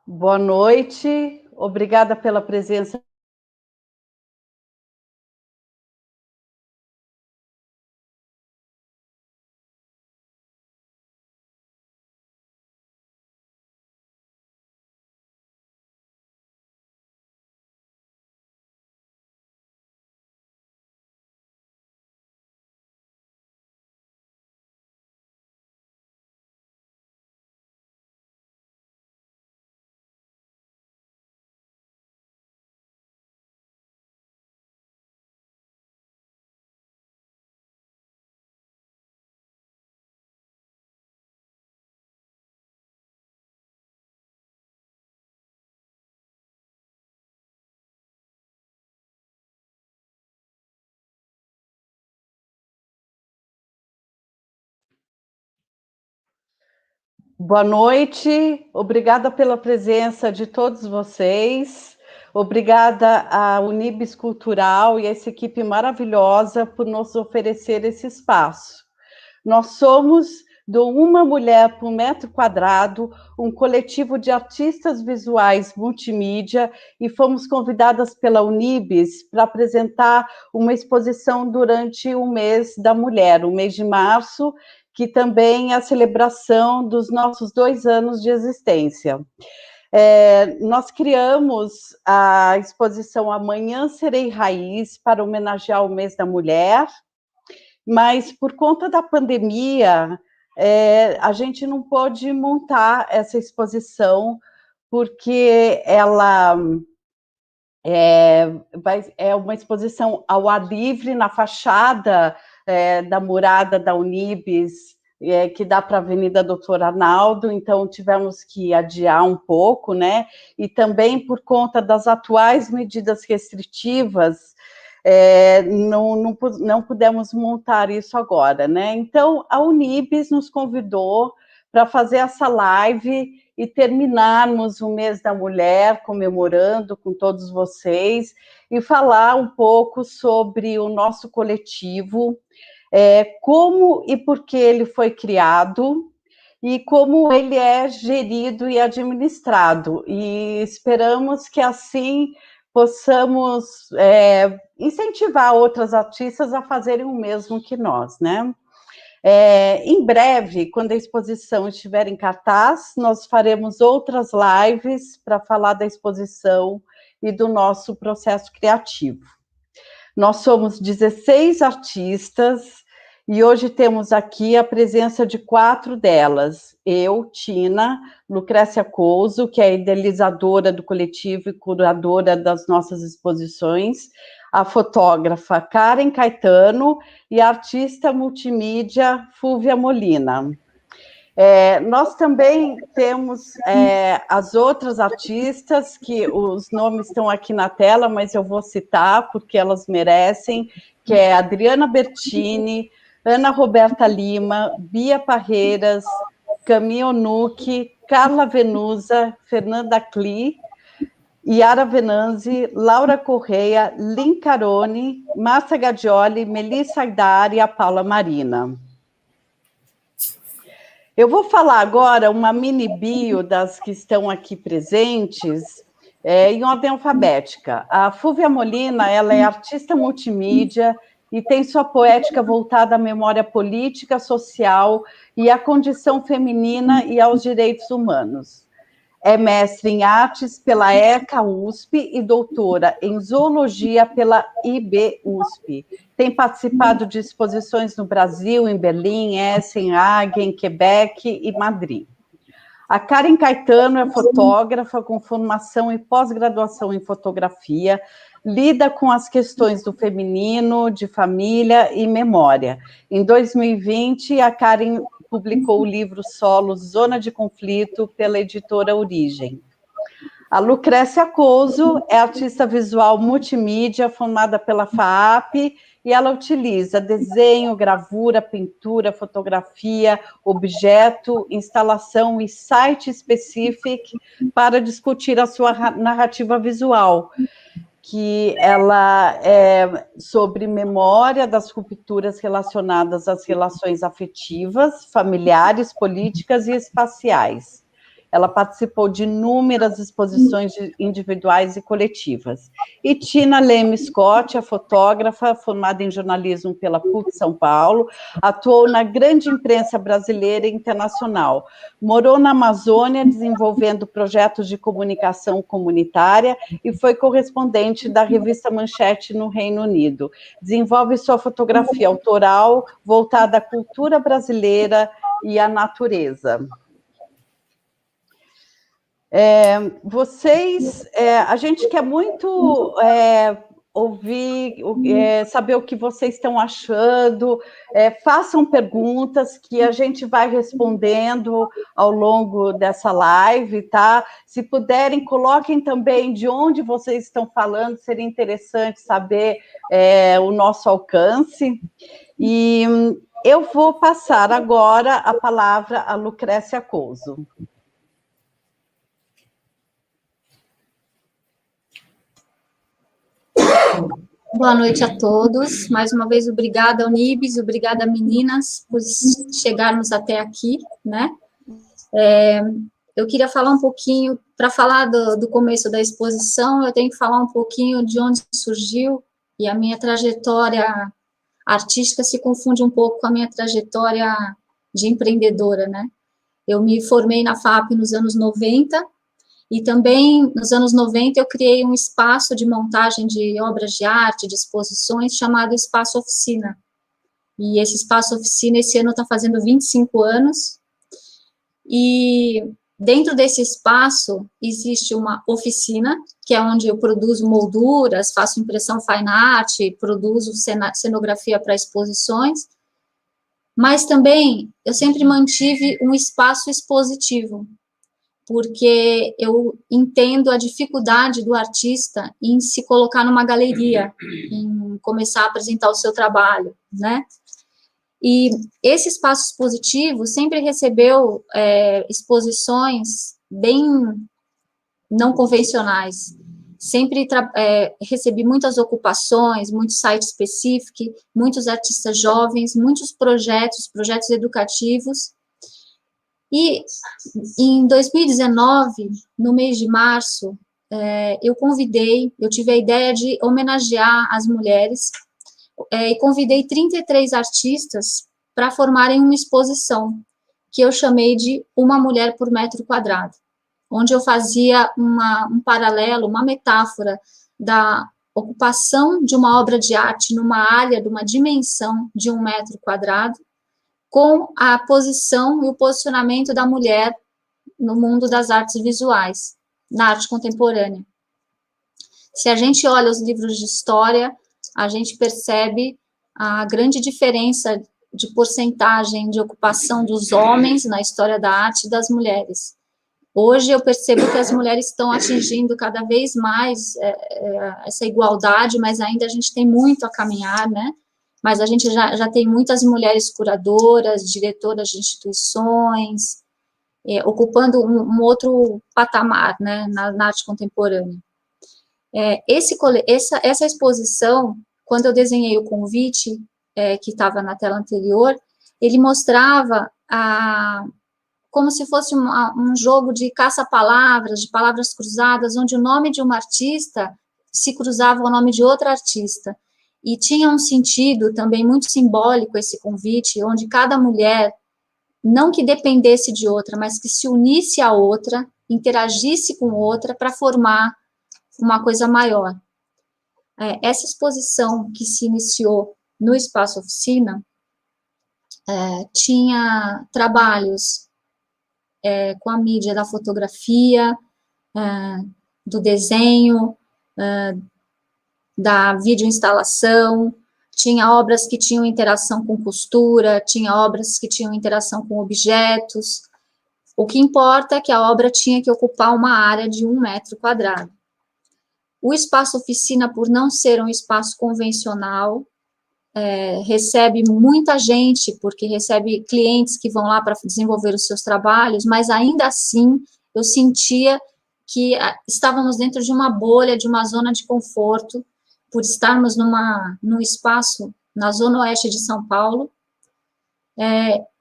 Boa noite, obrigada pela presença. Boa noite, obrigada pela presença de todos vocês, obrigada à Unibis Cultural e essa equipe maravilhosa por nos oferecer esse espaço. Nós somos do Uma Mulher por Metro Quadrado, um coletivo de artistas visuais multimídia, e fomos convidadas pela Unibis para apresentar uma exposição durante o mês da mulher, o mês de março, que também é a celebração dos nossos 2 anos de existência. Nós criamos a exposição Amanhã Serei Raiz para homenagear o mês da mulher, mas por conta da pandemia, a gente não pôde montar essa exposição, porque ela é uma exposição ao ar livre, na fachada da murada da Unibis, que dá para a Avenida Doutor Arnaldo, então tivemos que adiar um pouco, né? E também por conta das atuais medidas restritivas, não pudemos montar isso agora, né? Então, a Unibis nos convidou para fazer essa live e terminarmos o mês da mulher, comemorando com todos vocês, e falar um pouco sobre o nosso coletivo, como e por que ele foi criado, e como ele é gerido e administrado. E esperamos que assim possamos incentivar outras artistas a fazerem o mesmo que nós, né? Em breve, quando a exposição estiver em cartaz, nós faremos outras lives para falar da exposição e do nosso processo criativo. Nós somos 16 artistas e hoje temos aqui a presença de 4 delas. Eu, Tina, Lucrécia Couso, que é a idealizadora do coletivo e curadora das nossas exposições, a fotógrafa Karen Caetano e a artista multimídia Fúvia Molina. Nós também temos as outras artistas, que os nomes estão aqui na tela, mas eu vou citar porque elas merecem, que é Adriana Bertini, Ana Roberta Lima, Bia Parreiras, Camille Onucci, Carla Venusa, Fernanda Kli, Yara Venanzi, Laura Correia, Lin Carone, Márcia Gadioli, Melissa Aidar e a Paula Marina. Eu vou falar agora uma mini bio das que estão aqui presentes, em ordem alfabética. A Fúvia Molina, ela é artista multimídia e tem sua poética voltada à memória política, social e à condição feminina e aos direitos humanos. É mestre em artes pela ECA USP e doutora em zoologia pela IB-USP. Tem participado de exposições no Brasil, em Berlim, Essen, Hagen, Quebec e Madrid. A Karen Caetano é fotógrafa com formação e pós-graduação em fotografia, lida com as questões do feminino, de família e memória. Em 2020, a Karen publicou o livro solo Zona de Conflito pela editora Origem. A Lucrécia Couso é artista visual multimídia formada pela FAAP e ela utiliza desenho, gravura, pintura, fotografia, objeto, instalação e site específico para discutir a sua narrativa visual, que ela é sobre memória das rupturas relacionadas às relações afetivas, familiares, políticas e espaciais. Ela participou de inúmeras exposições individuais e coletivas. E Tina Leme Scott, a fotógrafa, formada em jornalismo pela PUC São Paulo, atuou na grande imprensa brasileira e internacional. Morou na Amazônia, desenvolvendo projetos de comunicação comunitária e foi correspondente da revista Manchete no Reino Unido. Desenvolve sua fotografia autoral voltada à cultura brasileira e à natureza. A gente quer muito ouvir, saber o que vocês estão achando, façam perguntas que a gente vai respondendo ao longo dessa live, tá? Se puderem, coloquem também de onde vocês estão falando, seria interessante saber o nosso alcance. E eu vou passar agora a palavra a Lucrécia Couso. Boa noite a todos. Mais uma vez, obrigada, Unibis, obrigada, meninas, por chegarmos até aqui, né? Eu queria falar um pouquinho, para falar do começo da exposição, eu tenho que falar um pouquinho de onde surgiu, e a minha trajetória artística se confunde um pouco com a minha trajetória de empreendedora, né? Eu me formei na FAP nos anos 90, e também, nos anos 90, eu criei um espaço de montagem de obras de arte, de exposições, chamado Espaço Oficina. E esse Espaço Oficina, esse ano, está fazendo 25 anos. E dentro desse espaço, existe uma oficina, que é onde eu produzo molduras, faço impressão fine art, produzo cenografia para exposições. Mas também, eu sempre mantive um espaço expositivo, porque eu entendo a dificuldade do artista em se colocar numa galeria, em começar a apresentar o seu trabalho, né? E esse espaço expositivo sempre recebeu exposições bem não convencionais. Sempre recebi muitas ocupações, muito site específico, muitos artistas jovens, muitos projetos educativos. E em 2019, no mês de março, eu tive a ideia de homenagear as mulheres, e convidei 33 artistas para formarem uma exposição, que eu chamei de Uma Mulher por Metro Quadrado, onde eu fazia um paralelo, uma metáfora da ocupação de uma obra de arte numa área, de uma dimensão de 1 metro quadrado, com a posição e o posicionamento da mulher no mundo das artes visuais, na arte contemporânea. Se a gente olha os livros de história, a gente percebe a grande diferença de porcentagem de ocupação dos homens na história da arte e das mulheres. Hoje eu percebo que as mulheres estão atingindo cada vez mais essa igualdade, mas ainda a gente tem muito a caminhar, né? Mas a gente já tem muitas mulheres curadoras, diretoras de instituições, ocupando um outro patamar, né, na arte contemporânea. Essa exposição, quando eu desenhei o convite, que estava na tela anterior, ele mostrava como se fosse um jogo de caça-palavras, de palavras cruzadas, onde o nome de uma artista se cruzava ao nome de outra artista. E tinha um sentido também muito simbólico esse convite, onde cada mulher, não que dependesse de outra, mas que se unisse a outra, interagisse com outra para formar uma coisa maior. Essa exposição que se iniciou no Espaço Oficina tinha trabalhos com a mídia da fotografia, do desenho, da videoinstalação, tinha obras que tinham interação com costura, tinha obras que tinham interação com objetos. O que importa é que a obra tinha que ocupar uma área de 1 metro quadrado. O Espaço Oficina, por não ser um espaço convencional, recebe muita gente, porque recebe clientes que vão lá para desenvolver os seus trabalhos, mas ainda assim eu sentia que estávamos dentro de uma bolha, de uma zona de conforto, por estarmos num espaço na zona oeste de São Paulo,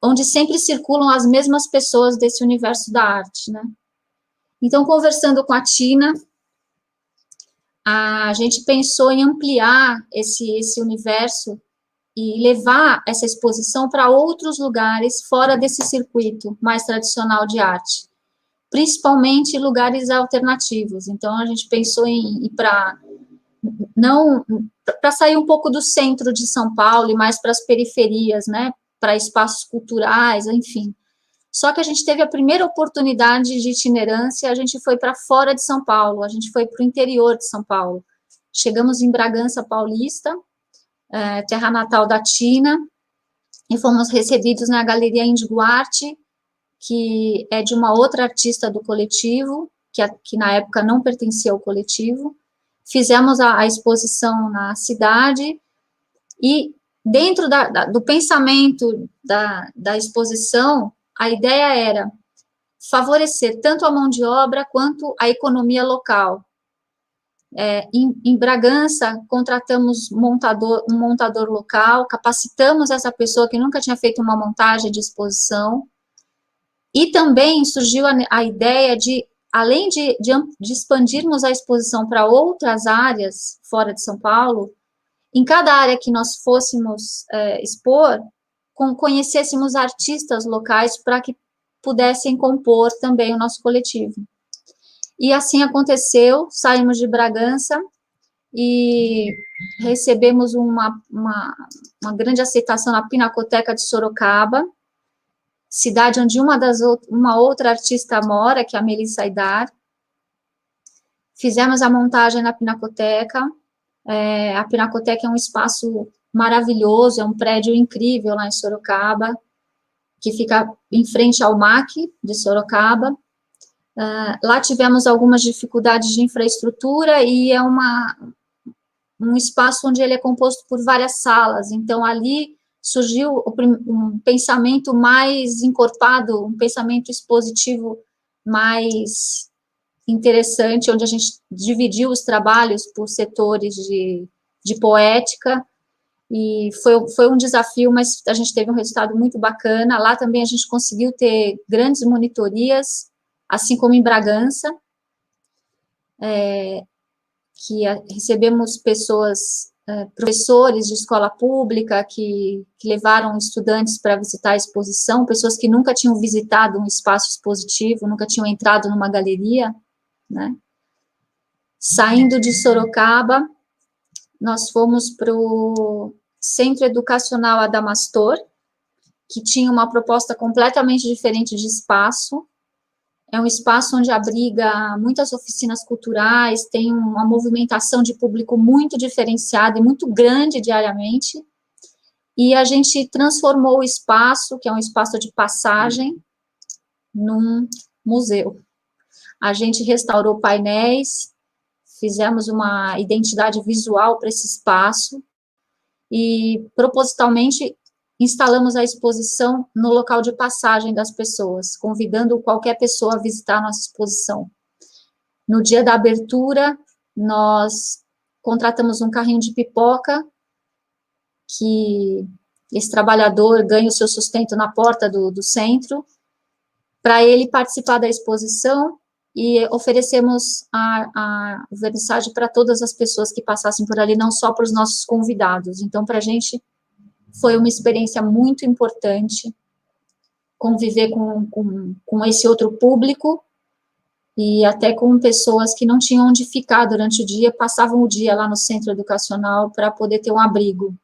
onde sempre circulam as mesmas pessoas desse universo da arte, né? Então, conversando com a Tina, a gente pensou em ampliar esse universo e levar essa exposição para outros lugares fora desse circuito mais tradicional de arte, principalmente lugares alternativos. Então, a gente pensou em ir para sair um pouco do centro de São Paulo e mais para as periferias, né, para espaços culturais, enfim. Só que a gente teve a primeira oportunidade de itinerância, a gente foi para fora de São Paulo, a gente foi para o interior de São Paulo. Chegamos em Bragança Paulista, terra natal da Tina, e fomos recebidos na Galeria Índigo Arte, que é de uma outra artista do coletivo, que na época não pertencia ao coletivo. Fizemos a exposição na cidade, e dentro do pensamento da exposição, a ideia era favorecer tanto a mão de obra quanto a economia local. Em Bragança, contratamos um montador local, capacitamos essa pessoa que nunca tinha feito uma montagem de exposição, e também surgiu a ideia de, além de expandirmos a exposição para outras áreas fora de São Paulo, em cada área que nós fôssemos expor, conhecêssemos artistas locais para que pudessem compor também o nosso coletivo. E assim aconteceu, saímos de Bragança e recebemos uma grande aceitação na Pinacoteca de Sorocaba, cidade onde uma outra artista mora, que é a Melissa Aidar. Fizemos a montagem na Pinacoteca. A Pinacoteca é um espaço maravilhoso, é um prédio incrível lá em Sorocaba, que fica em frente ao MAC de Sorocaba. Lá tivemos algumas dificuldades de infraestrutura e é um espaço onde ele é composto por várias salas, então ali surgiu um pensamento mais encorpado, um pensamento expositivo mais interessante, onde a gente dividiu os trabalhos por setores de poética, e foi um desafio, mas a gente teve um resultado muito bacana. Lá também a gente conseguiu ter grandes monitorias, assim como em Bragança, que recebemos professores de escola pública que levaram estudantes para visitar a exposição, pessoas que nunca tinham visitado um espaço expositivo, nunca tinham entrado numa galeria, né? Saindo de Sorocaba, nós fomos para o Centro Educacional Adamastor, que tinha uma proposta completamente diferente de espaço. É um espaço onde abriga muitas oficinas culturais, tem uma movimentação de público muito diferenciada e muito grande diariamente, e a gente transformou o espaço, que é um espaço de passagem, num museu. A gente restaurou painéis, fizemos uma identidade visual para esse espaço, e propositalmente instalamos a exposição no local de passagem das pessoas, convidando qualquer pessoa a visitar a nossa exposição. No dia da abertura, nós contratamos um carrinho de pipoca, que esse trabalhador ganha o seu sustento na porta do centro, para ele participar da exposição, e oferecemos a vernissagem para todas as pessoas que passassem por ali, não só para os nossos convidados. Então, para a gente, foi uma experiência muito importante conviver com esse outro público, e até com pessoas que não tinham onde ficar durante o dia, passavam o dia lá no centro educacional para poder ter um abrigo.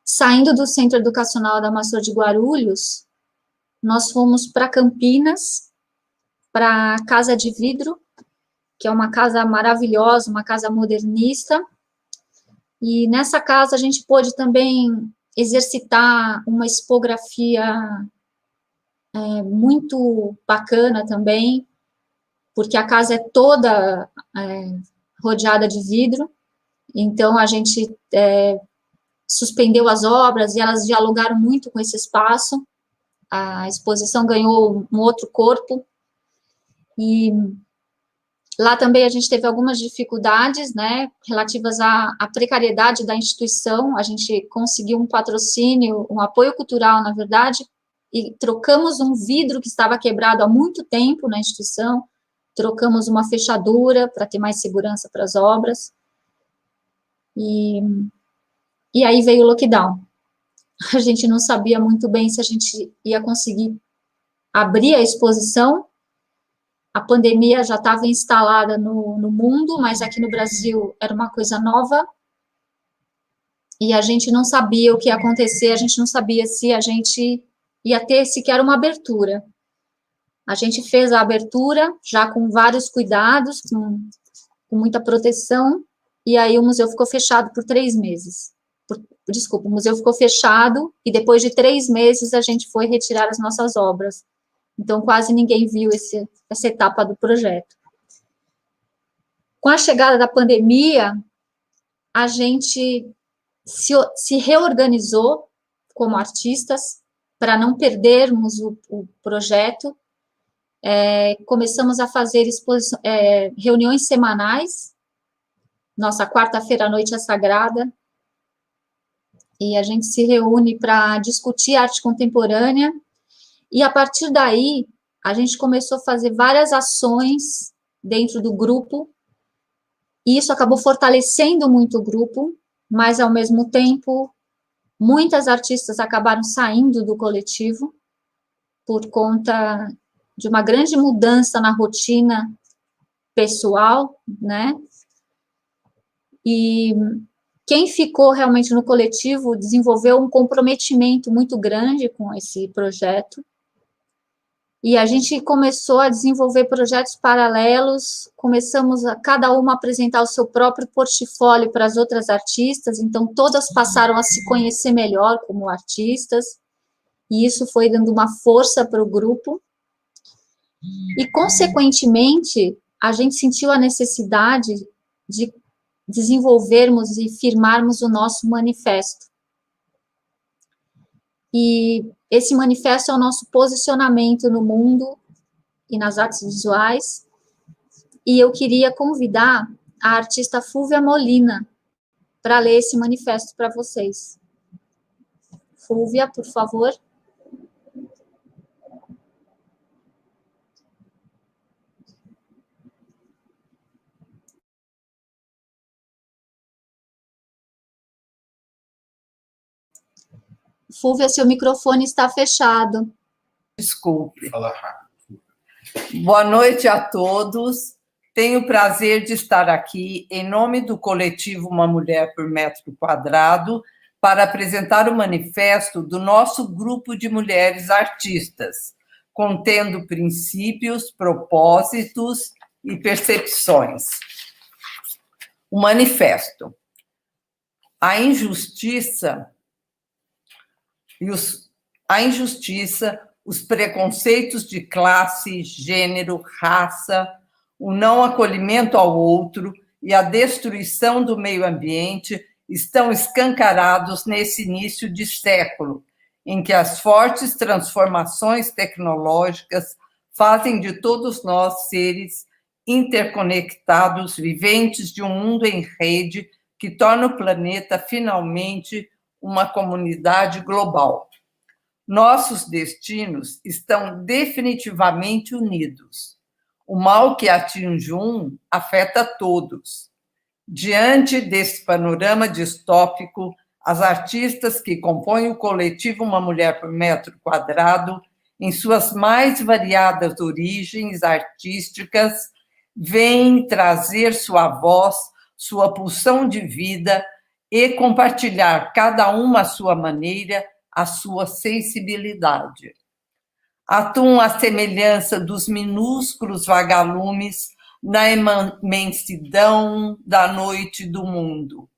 Saindo do Centro Educacional Adamastor de Guarulhos, nós fomos para Campinas, para a Casa de Vidro, que é uma casa maravilhosa, uma casa modernista, e nessa casa a gente pôde também exercitar uma expografia muito bacana também, porque a casa é toda rodeada de vidro, então a gente suspendeu as obras e elas dialogaram muito com esse espaço. A exposição ganhou um outro corpo, e lá também a gente teve algumas dificuldades, né, relativas à precariedade da instituição. A gente conseguiu um patrocínio, um apoio cultural, na verdade, e trocamos um vidro que estava quebrado há muito tempo na instituição, trocamos uma fechadura para ter mais segurança para as obras, e aí veio o lockdown. A gente não sabia muito bem se a gente ia conseguir abrir a exposição. A pandemia já estava instalada no mundo, mas aqui no Brasil era uma coisa nova, e a gente não sabia o que ia acontecer, a gente não sabia se a gente ia ter sequer uma abertura. A gente fez a abertura, já com vários cuidados, com muita proteção, e aí o museu ficou fechado por 3 meses. Desculpa, o museu ficou fechado, e depois de 3 meses a gente foi retirar as nossas obras. Então, quase ninguém viu essa etapa do projeto. Com a chegada da pandemia, a gente se reorganizou como artistas para não perdermos o projeto. Começamos a fazer reuniões semanais. Nossa quarta-feira à noite é sagrada, e a gente se reúne para discutir arte contemporânea, e a partir daí, a gente começou a fazer várias ações dentro do grupo, e isso acabou fortalecendo muito o grupo, mas, ao mesmo tempo, muitas artistas acabaram saindo do coletivo por conta de uma grande mudança na rotina pessoal, né? E quem ficou realmente no coletivo desenvolveu um comprometimento muito grande com esse projeto, e a gente começou a desenvolver projetos paralelos, começamos a cada uma apresentar o seu próprio portfólio para as outras artistas, então todas passaram a se conhecer melhor como artistas, e isso foi dando uma força para o grupo, e, consequentemente, a gente sentiu a necessidade de desenvolvermos e firmarmos o nosso manifesto. E esse manifesto é o nosso posicionamento no mundo e nas artes visuais, e eu queria convidar a artista Fúvia Molina para ler esse manifesto para vocês. Fúvia, por favor. Fúvia, seu microfone está fechado. Desculpe. Boa noite a todos. Tenho o prazer de estar aqui em nome do coletivo Uma Mulher por Metro Quadrado para apresentar o manifesto do nosso grupo de mulheres artistas, contendo princípios, propósitos e percepções. O manifesto. A injustiça, os preconceitos de classe, gênero, raça, o não acolhimento ao outro e a destruição do meio ambiente estão escancarados nesse início de século, em que as fortes transformações tecnológicas fazem de todos nós seres interconectados, viventes de um mundo em rede que torna o planeta finalmente uma comunidade global. Nossos destinos estão definitivamente unidos. O mal que atinge um afeta todos. Diante desse panorama distópico, as artistas que compõem o coletivo Uma Mulher por Metro Quadrado, em suas mais variadas origens artísticas, vêm trazer sua voz, sua pulsão de vida e compartilhar, cada uma à sua maneira, a sua sensibilidade. Atuam à semelhança dos minúsculos vagalumes na imensidão da noite do mundo,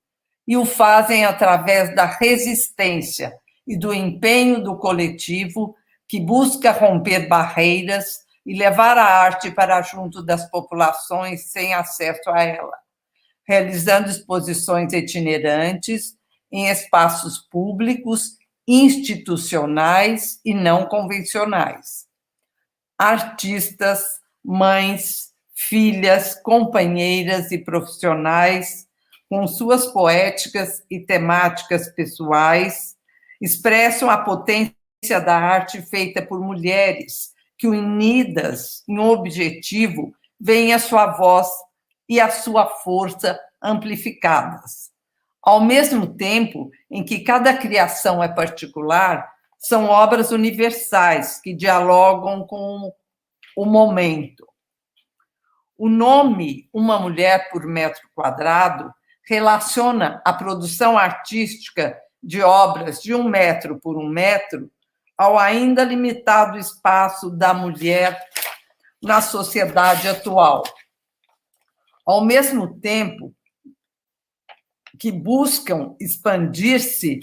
e o fazem através da resistência e do empenho do coletivo que busca romper barreiras e levar a arte para junto das populações sem acesso a ela, realizando exposições itinerantes em espaços públicos, institucionais e não convencionais. Artistas, mães, filhas, companheiras e profissionais, com suas poéticas e temáticas pessoais, expressam a potência da arte feita por mulheres, que unidas em um objetivo, veem a sua voz e a sua força amplificadas. Ao mesmo tempo em que cada criação é particular, são obras universais que dialogam com o momento. O nome Uma Mulher por Metro Quadrado relaciona a produção artística de obras de 1 metro por 1 metro ao ainda limitado espaço da mulher na sociedade atual. Ao mesmo tempo que buscam expandir-se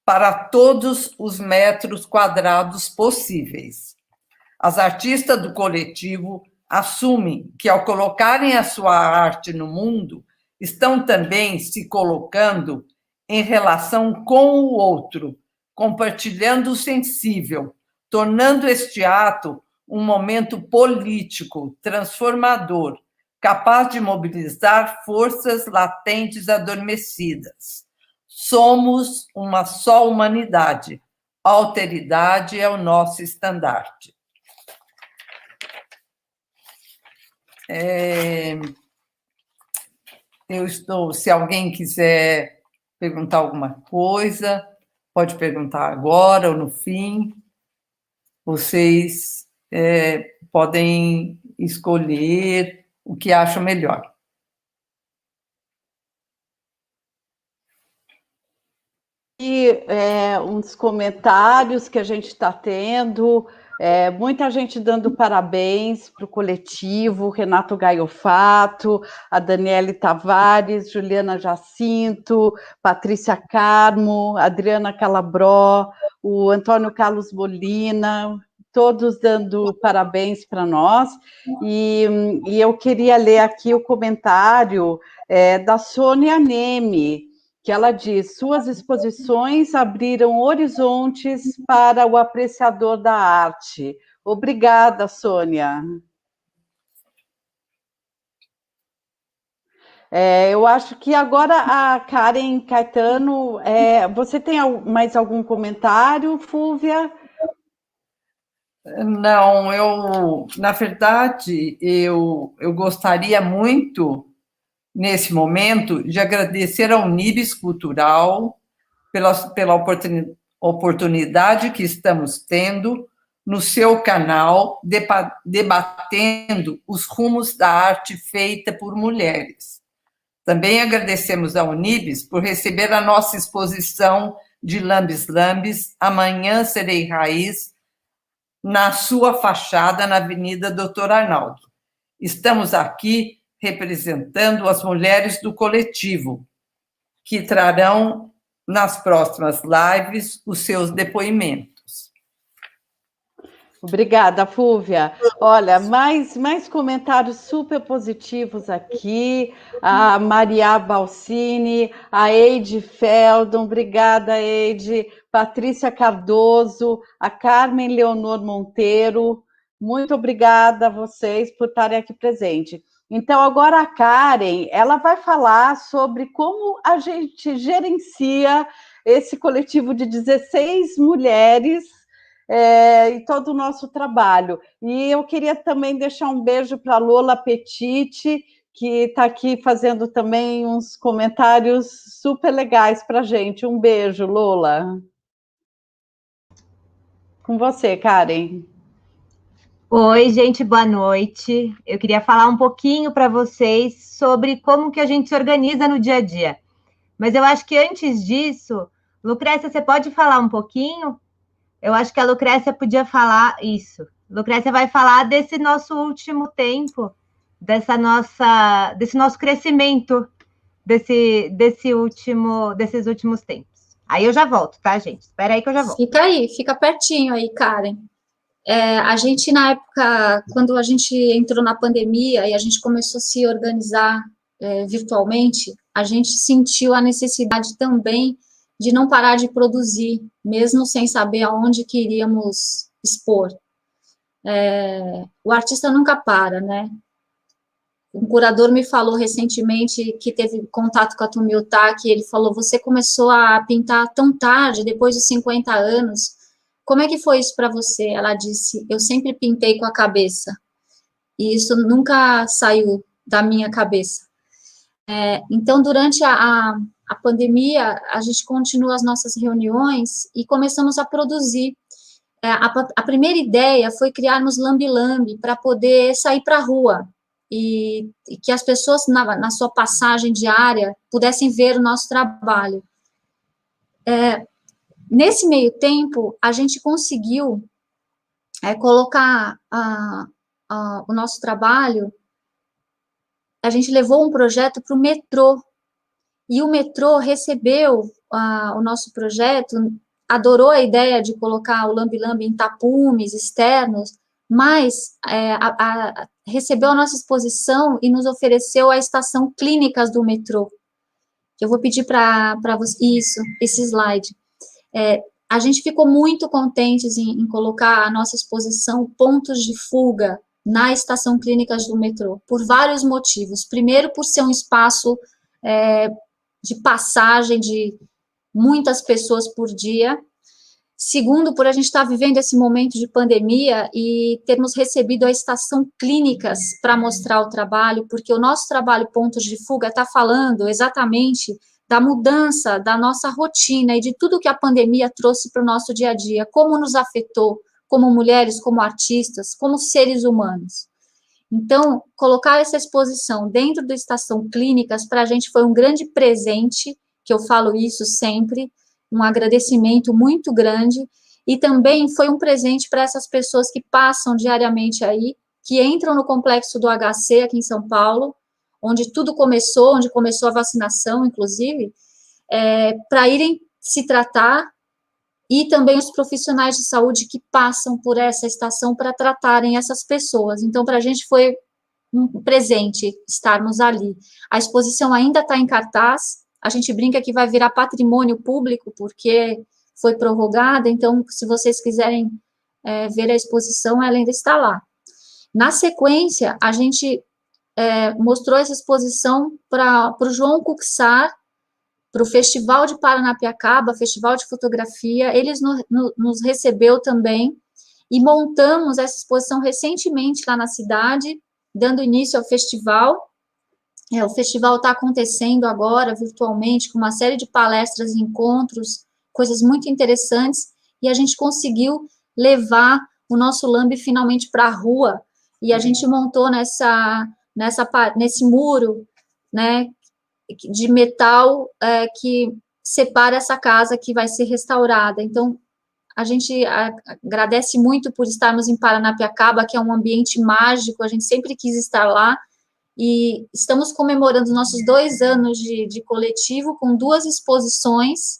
para todos os metros quadrados possíveis. As artistas do coletivo assumem que, ao colocarem a sua arte no mundo, estão também se colocando em relação com o outro, compartilhando o sensível, tornando este ato um momento político, transformador, capaz de mobilizar forças latentes adormecidas. Somos uma só humanidade. A alteridade é o nosso estandarte. Se alguém quiser perguntar alguma coisa, pode perguntar agora ou no fim. Vocês podem escolher o que acham melhor. E uns comentários que a gente está tendo, muita gente dando parabéns para o coletivo, Renato Gaiofato, a Daniele Tavares, Juliana Jacinto, Patrícia Carmo, Adriana Calabró, o Antônio Carlos Molina, todos dando parabéns para nós, e eu queria ler aqui o comentário da Sônia Neme, que ela diz: suas exposições abriram horizontes para o apreciador da arte. Obrigada, Sônia. Eu acho que agora a Karen Caetano, você tem mais algum comentário, Fúvia? Não, na verdade, eu gostaria muito, nesse momento, de agradecer ao Unibis Cultural pela oportunidade que estamos tendo no seu canal, debatendo os rumos da arte feita por mulheres. Também agradecemos ao Unibis por receber a nossa exposição de Lambis Lambis, Amanhã Serei Raiz, na sua fachada, na Avenida Doutor Arnaldo. Estamos aqui representando as mulheres do coletivo, que trarão nas próximas lives os seus depoimentos. Obrigada, Fúvia. Olha, mais comentários super positivos aqui. A Maria Balsini, a Eide Feldon, obrigada, Eide. Patrícia Cardoso, a Carmen Leonor Monteiro, muito obrigada a vocês por estarem aqui presentes. Então, agora a Karen, ela vai falar sobre como a gente gerencia esse coletivo de 16 mulheres e todo o nosso trabalho. E eu queria também deixar um beijo para a Lola Petite, que está aqui fazendo também uns comentários super legais para a gente. Um beijo, Lola. Com você, Karen. Oi, gente, boa noite. Eu queria falar um pouquinho para vocês sobre como que a gente se organiza no dia a dia. Mas eu acho que antes disso, Lucrécia, você pode falar um pouquinho? Eu acho que a Lucrécia podia falar isso. Lucrécia vai falar desse nosso último tempo, desse nosso crescimento, desses últimos tempos. Aí eu já volto, tá, gente? Espera aí que eu já volto. Fica aí, fica pertinho aí, Karen. A gente, na época, quando a gente entrou na pandemia e a gente começou a se organizar virtualmente, a gente sentiu a necessidade também de não parar de produzir, mesmo sem saber aonde queríamos expor. O artista nunca para, né? Um curador me falou recentemente que teve contato com a Tomi Otaki, ele falou: você começou a pintar tão tarde, depois dos 50 anos, como é que foi isso para você? Ela disse, eu sempre pintei com a cabeça, e isso nunca saiu da minha cabeça. Então, durante a pandemia, a gente continua as nossas reuniões e começamos a produzir. A primeira ideia foi criarmos lambe-lambe para poder sair para a rua e que as pessoas, na sua passagem diária, pudessem ver o nosso trabalho. Nesse meio tempo, a gente conseguiu colocar o nosso trabalho, a gente levou um projeto para o metrô, e o metrô recebeu o nosso projeto, adorou a ideia de colocar o lambe-lambe em tapumes externos, mas recebeu a nossa exposição e nos ofereceu a estação Clínicas do metrô. Eu vou pedir para você, esse slide. A gente ficou muito contentes em colocar a nossa exposição Pontos de Fuga na estação Clínicas do metrô, por vários motivos. Primeiro, por ser um espaço de passagem de muitas pessoas por dia. Segundo, por a gente estar vivendo esse momento de pandemia e termos recebido a estação Clínicas para mostrar o trabalho, porque o nosso trabalho Pontos de Fuga está falando exatamente da mudança da nossa rotina e de tudo que a pandemia trouxe para o nosso dia a dia, como nos afetou, como mulheres, como artistas, como seres humanos. Então, colocar essa exposição dentro da Estação Clínicas, para a gente foi um grande presente, que eu falo isso sempre, um agradecimento muito grande, e também foi um presente para essas pessoas que passam diariamente aí, que entram no complexo do HC aqui em São Paulo, onde tudo começou, onde começou a vacinação, inclusive, para irem se tratar, e também os profissionais de saúde que passam por essa estação para tratarem essas pessoas. Então, para a gente foi um presente estarmos ali. A exposição ainda está em cartaz, a gente brinca que vai virar patrimônio público, porque foi prorrogada, então, se vocês quiserem ver a exposição, ela ainda está lá. Na sequência, a gente mostrou essa exposição para o João Cuxar, para o Festival de Paranapiacaba, Festival de Fotografia, eles nos recebeu também, e montamos essa exposição recentemente lá na cidade, dando início ao festival. O festival está acontecendo agora, virtualmente, com uma série de palestras e encontros, coisas muito interessantes, e a gente conseguiu levar o nosso lambe finalmente para a rua, e a gente montou nesse muro, né, de metal que separa essa casa que vai ser restaurada. Então, a gente agradece muito por estarmos em Paranapiacaba, que é um ambiente mágico, a gente sempre quis estar lá, e estamos comemorando nossos 2 anos de coletivo com 2 exposições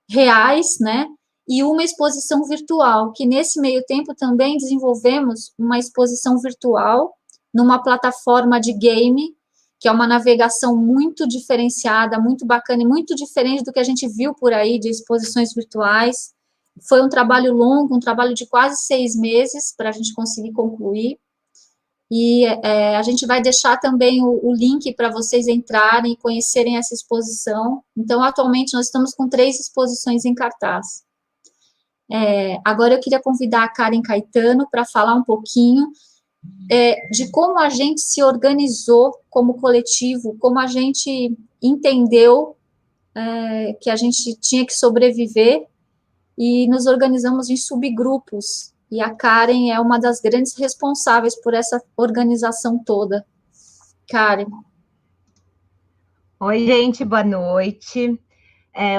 reais, né, e uma exposição virtual, que nesse meio tempo também desenvolvemos uma exposição virtual numa plataforma de game, que é uma navegação muito diferenciada, muito bacana e muito diferente do que a gente viu por aí de exposições virtuais. Foi um trabalho longo, um trabalho de quase 6 meses para a gente conseguir concluir, e a gente vai deixar também o link para vocês entrarem e conhecerem essa exposição. Então, atualmente, nós estamos com 3 exposições em cartaz. Agora, eu queria convidar a Karen Caetano para falar um pouquinho de como a gente se organizou como coletivo, como a gente entendeu que a gente tinha que sobreviver, e nos organizamos em subgrupos, e a Karen é uma das grandes responsáveis por essa organização toda. Karen. Oi, gente, boa noite.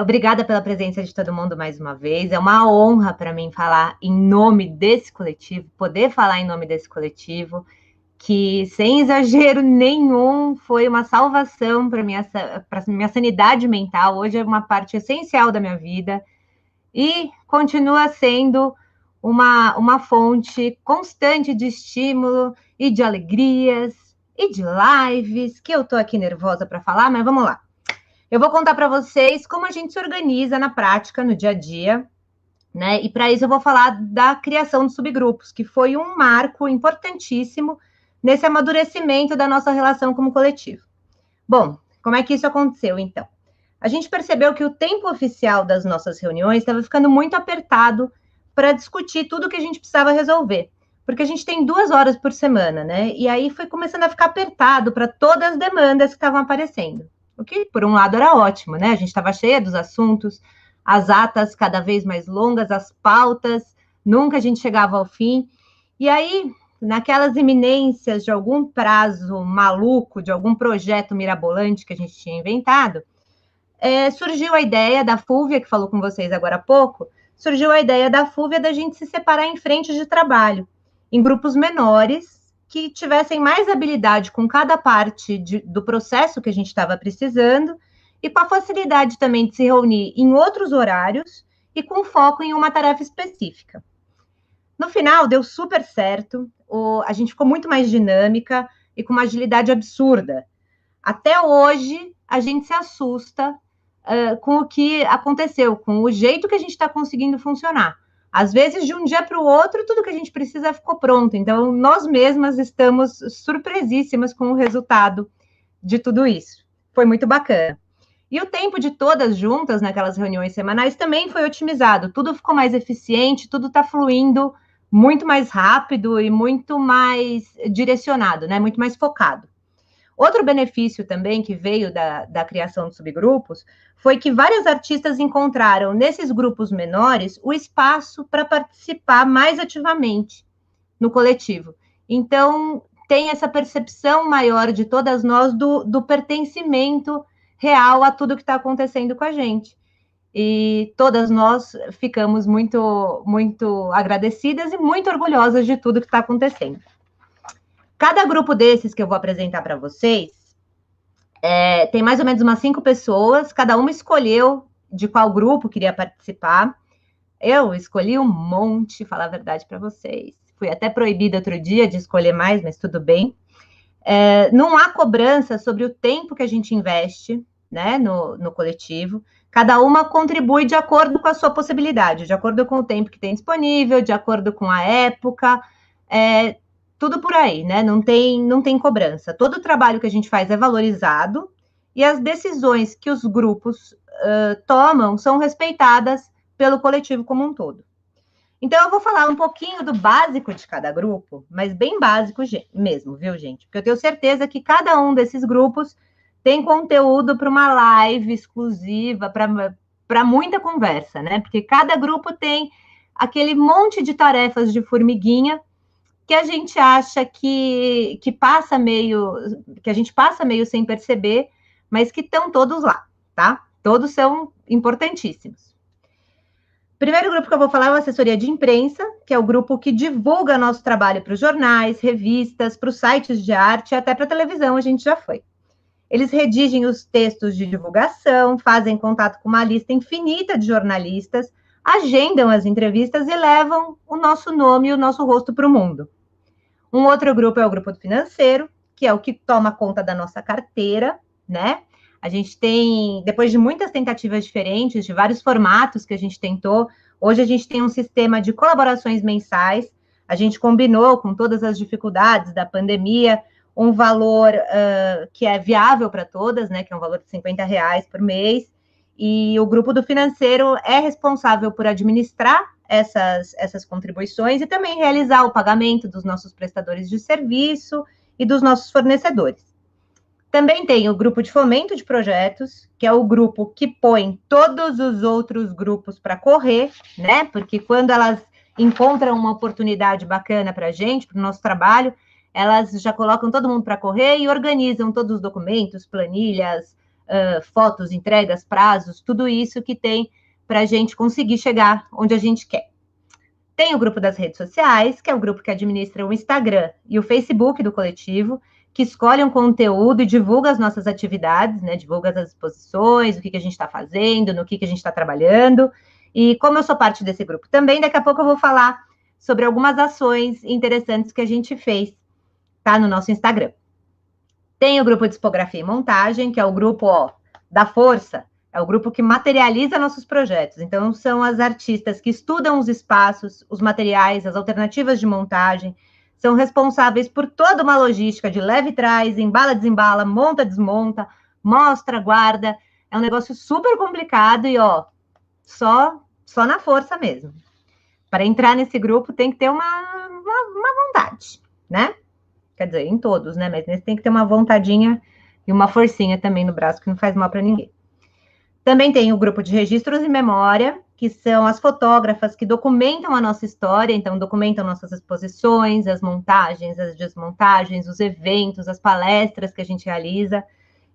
Obrigada pela presença de todo mundo mais uma vez. É uma honra para mim falar em nome desse coletivo, poder falar em nome desse coletivo, que, sem exagero nenhum, foi uma salvação para minha sanidade mental. Hoje é uma parte essencial da minha vida e continua sendo uma fonte constante de estímulo e de alegrias e de lives, que eu estou aqui nervosa para falar, mas vamos lá. Eu vou contar para vocês como a gente se organiza na prática, no dia a dia, né? E para isso eu vou falar da criação de subgrupos, que foi um marco importantíssimo nesse amadurecimento da nossa relação como coletivo. Bom, como é que isso aconteceu, então? A gente percebeu que o tempo oficial das nossas reuniões estava ficando muito apertado para discutir tudo que a gente precisava resolver. Porque a gente tem 2 horas por semana, né? E aí foi começando a ficar apertado para todas as demandas que estavam aparecendo. O que, por um lado, era ótimo, né? A gente estava cheia dos assuntos, as atas cada vez mais longas, as pautas, nunca a gente chegava ao fim. E aí, naquelas iminências de algum prazo maluco, de algum projeto mirabolante que a gente tinha inventado, surgiu a ideia da Fúvia, que falou com vocês agora há pouco, surgiu a ideia da Fúvia da gente se separar em frentes de trabalho, em grupos menores, que tivessem mais habilidade com cada parte do processo que a gente estava precisando, e com a facilidade também de se reunir em outros horários e com foco em uma tarefa específica. No final, deu super certo, a gente ficou muito mais dinâmica e com uma agilidade absurda. Até hoje, a gente se assusta com o que aconteceu, com o jeito que a gente está conseguindo funcionar. Às vezes, de um dia para o outro, tudo que a gente precisa ficou pronto. Então, nós mesmas estamos surpresíssimas com o resultado de tudo isso. Foi muito bacana. E o tempo de todas juntas, naquelas reuniões semanais, também foi otimizado. Tudo ficou mais eficiente, tudo está fluindo muito mais rápido e muito mais direcionado, né? Muito mais focado. Outro benefício também que veio da criação de subgrupos foi que vários artistas encontraram nesses grupos menores o espaço para participar mais ativamente no coletivo. Então, tem essa percepção maior de todas nós do pertencimento real a tudo que está acontecendo com a gente. E todas nós ficamos muito, muito agradecidas e muito orgulhosas de tudo que está acontecendo. Cada grupo desses que eu vou apresentar para vocês, tem mais ou menos umas 5 pessoas, cada uma escolheu de qual grupo queria participar. Eu escolhi um monte, falar a verdade para vocês. Fui até proibida outro dia de escolher mais, mas tudo bem. Não há cobrança sobre o tempo que a gente investe, né, no coletivo. Cada uma contribui de acordo com a sua possibilidade, de acordo com o tempo que tem disponível, de acordo com a época, tudo por aí, né? Não tem cobrança. Todo o trabalho que a gente faz é valorizado e as decisões que os grupos tomam são respeitadas pelo coletivo como um todo. Então, eu vou falar um pouquinho do básico de cada grupo, mas bem básico mesmo, viu, gente? Porque eu tenho certeza que cada um desses grupos tem conteúdo para uma live exclusiva, para muita conversa, né? Porque cada grupo tem aquele monte de tarefas de formiguinha que a gente acha que a gente passa meio sem perceber, mas que estão todos lá, tá? Todos são importantíssimos. O primeiro grupo que eu vou falar é a assessoria de imprensa, que é o grupo que divulga nosso trabalho para os jornais, revistas, para os sites de arte, até para a televisão a gente já foi. Eles redigem os textos de divulgação, fazem contato com uma lista infinita de jornalistas, agendam as entrevistas e levam o nosso nome e o nosso rosto para o mundo. Um outro grupo é o grupo financeiro, que é o que toma conta da nossa carteira, né? A gente tem, depois de muitas tentativas diferentes, de vários formatos que a gente tentou, hoje a gente tem um sistema de colaborações mensais, a gente combinou com todas as dificuldades da pandemia, um valor que é viável para todas, né, que é um valor de R$50 por mês, e o grupo do financeiro é responsável por administrar essas contribuições e também realizar o pagamento dos nossos prestadores de serviço e dos nossos fornecedores. Também tem o grupo de fomento de projetos, que é o grupo que põe todos os outros grupos para correr, né, porque quando elas encontram uma oportunidade bacana para a gente, para o nosso trabalho, elas já colocam todo mundo para correr e organizam todos os documentos, planilhas, fotos, entregas, prazos, tudo isso que tem para a gente conseguir chegar onde a gente quer. Tem o grupo das redes sociais, que é o grupo que administra o Instagram e o Facebook do coletivo, que escolhe um conteúdo e divulga as nossas atividades, né? Divulga as exposições, o que a gente está fazendo, no que a gente está trabalhando. E como eu sou parte desse grupo também, daqui a pouco eu vou falar sobre algumas ações interessantes que a gente fez, tá, no nosso Instagram. Tem o grupo de Discografia e Montagem, que é o grupo da força, é o grupo que materializa nossos projetos. Então, são as artistas que estudam os espaços, os materiais, as alternativas de montagem, são responsáveis por toda uma logística de leva e traz, embala, desembala, monta, desmonta, mostra, guarda. É um negócio super complicado e, só na força mesmo. para entrar nesse grupo tem que ter uma vontade, né? Quer dizer, em todos, né? Mas nesse tem que ter uma vontadinha e uma forcinha também no braço, que não faz mal para ninguém. Também tem o grupo de registros e memória, que são as fotógrafas que documentam a nossa história, então documentam nossas exposições, as montagens, as desmontagens, os eventos, as palestras que a gente realiza,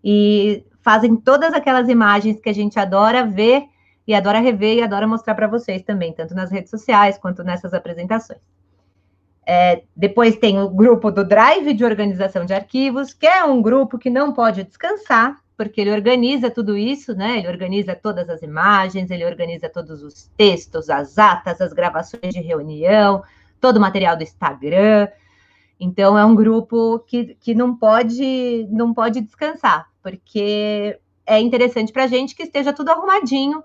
e fazem todas aquelas imagens que a gente adora ver, e adora rever, e adora mostrar para vocês também, tanto nas redes sociais, quanto nessas apresentações. Depois tem o grupo do Drive de Organização de Arquivos, que é um grupo que não pode descansar, porque ele organiza tudo isso, né? Ele organiza todas as imagens, ele organiza todos os textos, as atas, as gravações de reunião, todo o material do Instagram. Então, é um grupo que não pode descansar, porque é interessante para a gente que esteja tudo arrumadinho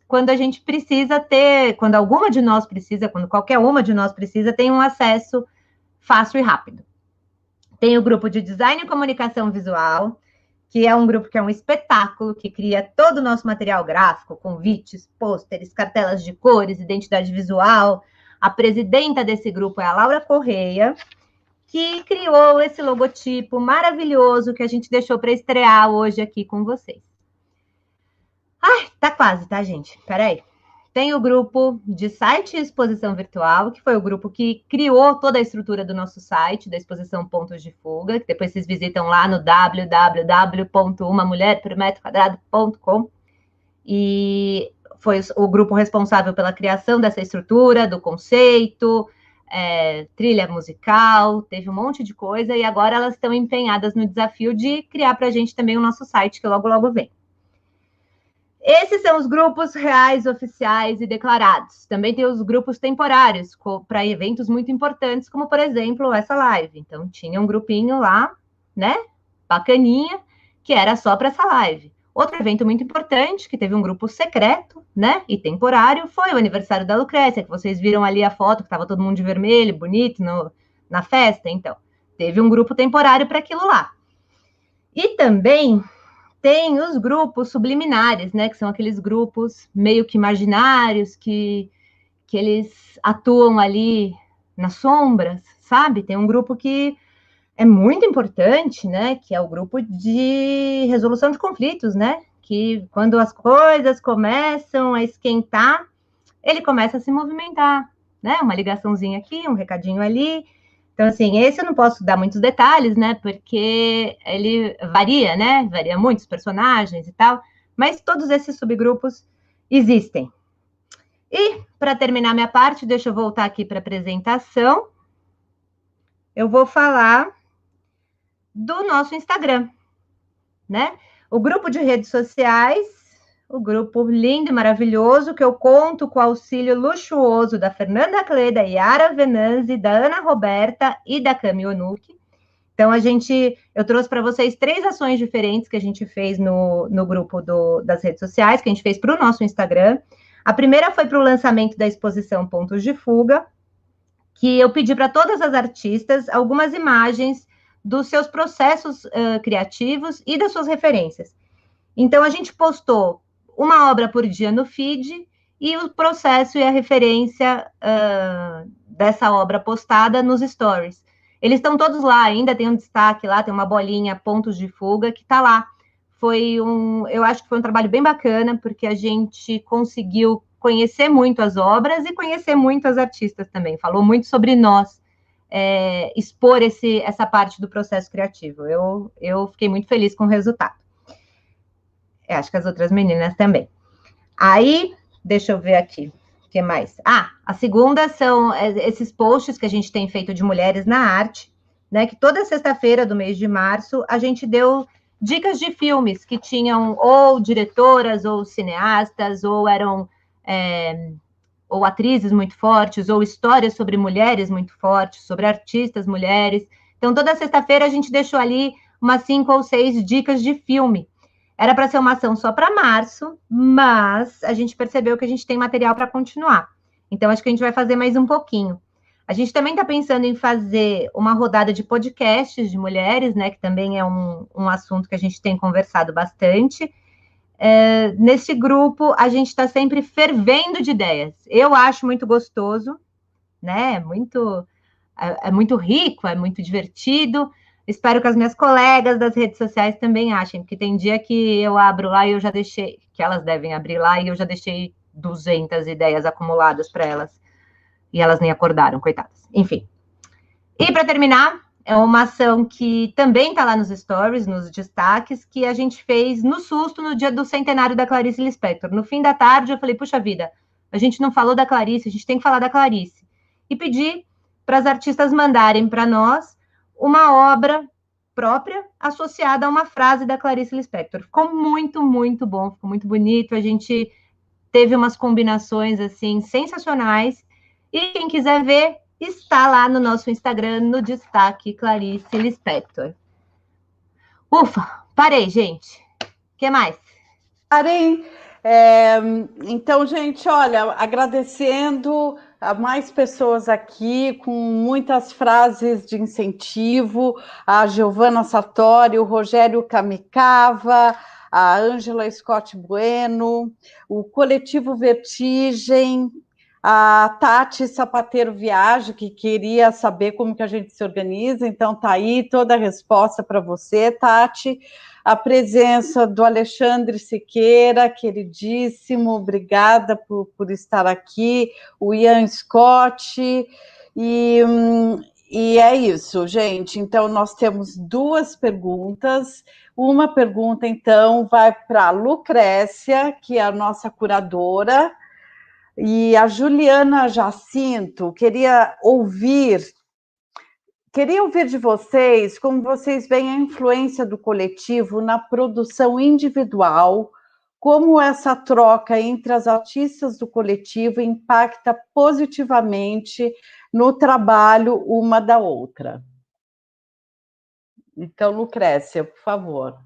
quando a gente precisa ter, quando alguma de nós precisa, quando qualquer uma de nós precisa, tem um acesso fácil e rápido. Tem o grupo de Design e Comunicação Visual, que é um grupo que é um espetáculo, que cria todo o nosso material gráfico, convites, pôsteres, cartelas de cores, identidade visual. A presidenta desse grupo é a Laura Correia, que criou esse logotipo maravilhoso que a gente deixou para estrear hoje aqui com vocês. Ai, tá quase, tá, gente? Peraí. Tem o grupo de site e exposição virtual, que foi o grupo que criou toda a estrutura do nosso site, da exposição Pontos de Fuga, que depois vocês visitam lá no www.umamulherpermetroquadrado.com. E foi o grupo responsável pela criação dessa estrutura, do conceito, trilha musical, teve um monte de coisa, e agora elas estão empenhadas no desafio de criar para a gente também o nosso site, que logo, logo vem. Esses são os grupos reais, oficiais e declarados. Também tem os grupos temporários, para eventos muito importantes, como, por exemplo, essa live. Então, tinha um grupinho lá, né, bacaninha, que era só para essa live. Outro evento muito importante, que teve um grupo secreto, né, e temporário, foi o aniversário da Lucrécia, que vocês viram ali a foto, que estava todo mundo de vermelho, bonito, na festa. Então, teve um grupo temporário para aquilo lá. E também tem os grupos subliminares, né, que são aqueles grupos meio que imaginários, que eles atuam ali nas sombras, sabe? Tem um grupo que é muito importante, né, que é o grupo de resolução de conflitos, né, que quando as coisas começam a esquentar, ele começa a se movimentar, né, uma ligaçãozinha aqui, um recadinho ali. Então, assim, esse eu não posso dar muitos detalhes, né, porque ele varia, né, varia muitos personagens e tal, mas todos esses subgrupos existem. E, para terminar minha parte, deixa eu voltar aqui para a apresentação, eu vou falar do nosso Instagram, né, o grupo de redes sociais, o grupo lindo e maravilhoso, que eu conto com o auxílio luxuoso da Fernanda Clé, da Yara Venanzi, da Ana Roberta e da Cami Onuki. Então, eu trouxe para vocês 3 ações diferentes que a gente fez no grupo das redes sociais, que a gente fez para o nosso Instagram. A primeira foi para o lançamento da exposição Pontos de Fuga, que eu pedi para todas as artistas algumas imagens dos seus processos criativos e das suas referências. Então, a gente postou uma obra por dia no feed e o processo e a referência dessa obra postada nos stories. Eles estão todos lá, ainda tem um destaque lá, tem uma bolinha Pontos de Fuga que está lá. Eu acho que foi um trabalho bem bacana, porque a gente conseguiu conhecer muito as obras e conhecer muito as artistas também. Falou muito sobre nós, expor essa parte do processo criativo. Eu fiquei muito feliz com o resultado. Acho que as outras meninas também. Aí, deixa eu ver aqui, o que mais? A segunda são esses posts que a gente tem feito de mulheres na arte, né, que toda sexta-feira do mês de março, a gente deu dicas de filmes que tinham ou diretoras, ou cineastas, ou eram ou atrizes muito fortes, ou histórias sobre mulheres muito fortes, sobre artistas mulheres. Então, toda sexta-feira a gente deixou ali umas 5 ou 6 dicas de filme. Era para ser uma ação só para março, mas a gente percebeu que a gente tem material para continuar. Então, acho que a gente vai fazer mais um pouquinho. A gente também está pensando em fazer uma rodada de podcasts de mulheres, né? Que também é um assunto que a gente tem conversado bastante. Nesse grupo, a gente está sempre fervendo de ideias. Eu acho muito gostoso, né? É muito rico, é muito divertido. Espero que as minhas colegas das redes sociais também achem, porque tem dia que eu abro lá e eu já deixei, que elas devem abrir lá e eu já deixei 200 ideias acumuladas para elas. E elas nem acordaram, coitadas. Enfim. E para terminar, é uma ação que também está lá nos stories, nos destaques, que a gente fez no susto no dia do centenário da Clarice Lispector. No fim da tarde, eu falei, puxa vida, a gente não falou da Clarice, a gente tem que falar da Clarice. E pedi para as artistas mandarem para nós uma obra própria associada a uma frase da Clarice Lispector. Ficou muito, muito bom, ficou muito bonito. A gente teve umas combinações, assim, sensacionais. E quem quiser ver, está lá no nosso Instagram, no destaque Clarice Lispector. Ufa, parei, gente. O que mais? Parei. Então, gente, olha, agradecendo a mais pessoas aqui, com muitas frases de incentivo, a Giovana Sartori, o Rogério Kamikawa, a Ângela Scott Bueno, o Coletivo Vertigem, a Tati Sapateiro Viagem, que queria saber como que a gente se organiza, então tá aí toda a resposta para você, Tati. A presença do Alexandre Siqueira, queridíssimo, obrigada por estar aqui, o Ian Scott, e é isso, gente. Então, nós temos 2 perguntas. Uma pergunta, então, vai para a Lucrécia, que é a nossa curadora, e a Juliana Jacinto queria ouvir de vocês como vocês veem a influência do coletivo na produção individual, como essa troca entre as artistas do coletivo impacta positivamente no trabalho uma da outra. Então, Lucrécia, por favor.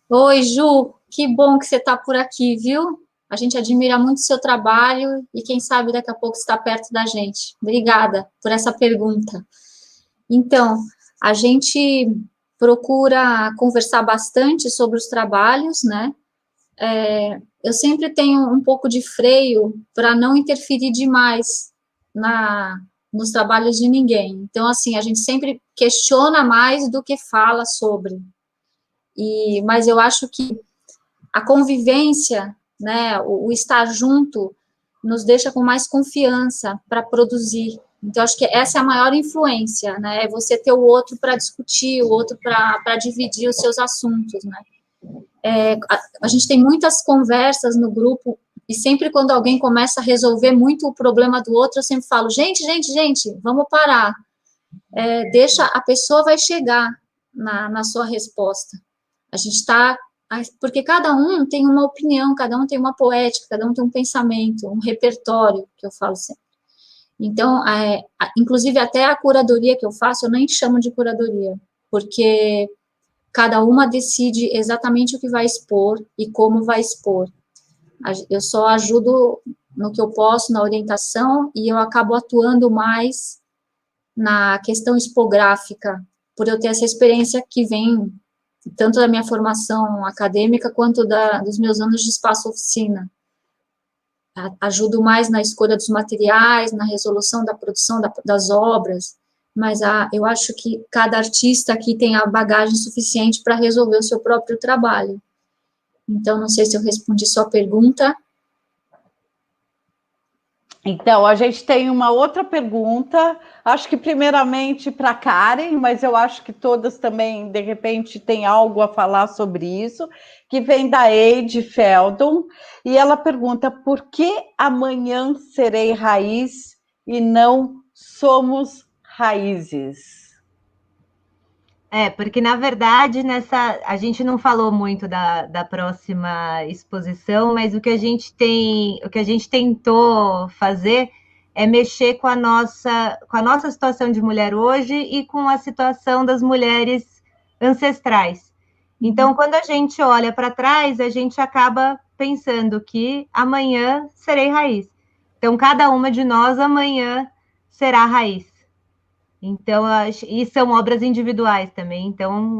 Oi, Ju, que bom que você está por aqui, viu? A gente admira muito o seu trabalho e quem sabe daqui a pouco está perto da gente. Obrigada por essa pergunta. Então, a gente procura conversar bastante sobre os trabalhos, né? Eu sempre tenho um pouco de freio para não interferir demais nos trabalhos de ninguém. Então, assim, a gente sempre questiona mais do que fala sobre. Mas eu acho que a convivência, né, o estar junto, nos deixa com mais confiança para produzir. Então, acho que essa é a maior influência, né, é você ter o outro para discutir, o outro para dividir os seus assuntos, né. A gente tem muitas conversas no grupo, e sempre quando alguém começa a resolver muito o problema do outro, eu sempre falo, gente, vamos parar. Deixa, a pessoa vai chegar na sua resposta. A gente está... Porque cada um tem uma opinião, cada um tem uma poética, cada um tem um pensamento, um repertório, que eu falo sempre. Então, inclusive até a curadoria que eu faço, eu nem chamo de curadoria, porque cada uma decide exatamente o que vai expor e como vai expor. Eu só ajudo no que eu posso, na orientação, e eu acabo atuando mais na questão expográfica, por eu ter essa experiência que vem tanto da minha formação acadêmica, quanto dos meus anos de espaço-oficina. Ajudo mais na escolha dos materiais, na resolução da produção das obras, mas eu acho que cada artista aqui tem a bagagem suficiente para resolver o seu próprio trabalho. Então, não sei se eu respondi sua pergunta. Então, a gente tem uma outra pergunta, acho que primeiramente para a Karen, mas eu acho que todas também, de repente, têm algo a falar sobre isso, que vem da Eide Feldon, e ela pergunta, por que amanhã serei raiz e não somos raízes? Porque, na verdade, a gente não falou muito da próxima exposição, mas o que a gente tentou fazer é mexer com a nossa situação de mulher hoje e com a situação das mulheres ancestrais. Então, quando a gente olha para trás, a gente acaba pensando que amanhã serei raiz. Então, cada uma de nós amanhã será raiz. Então, e são obras individuais também, então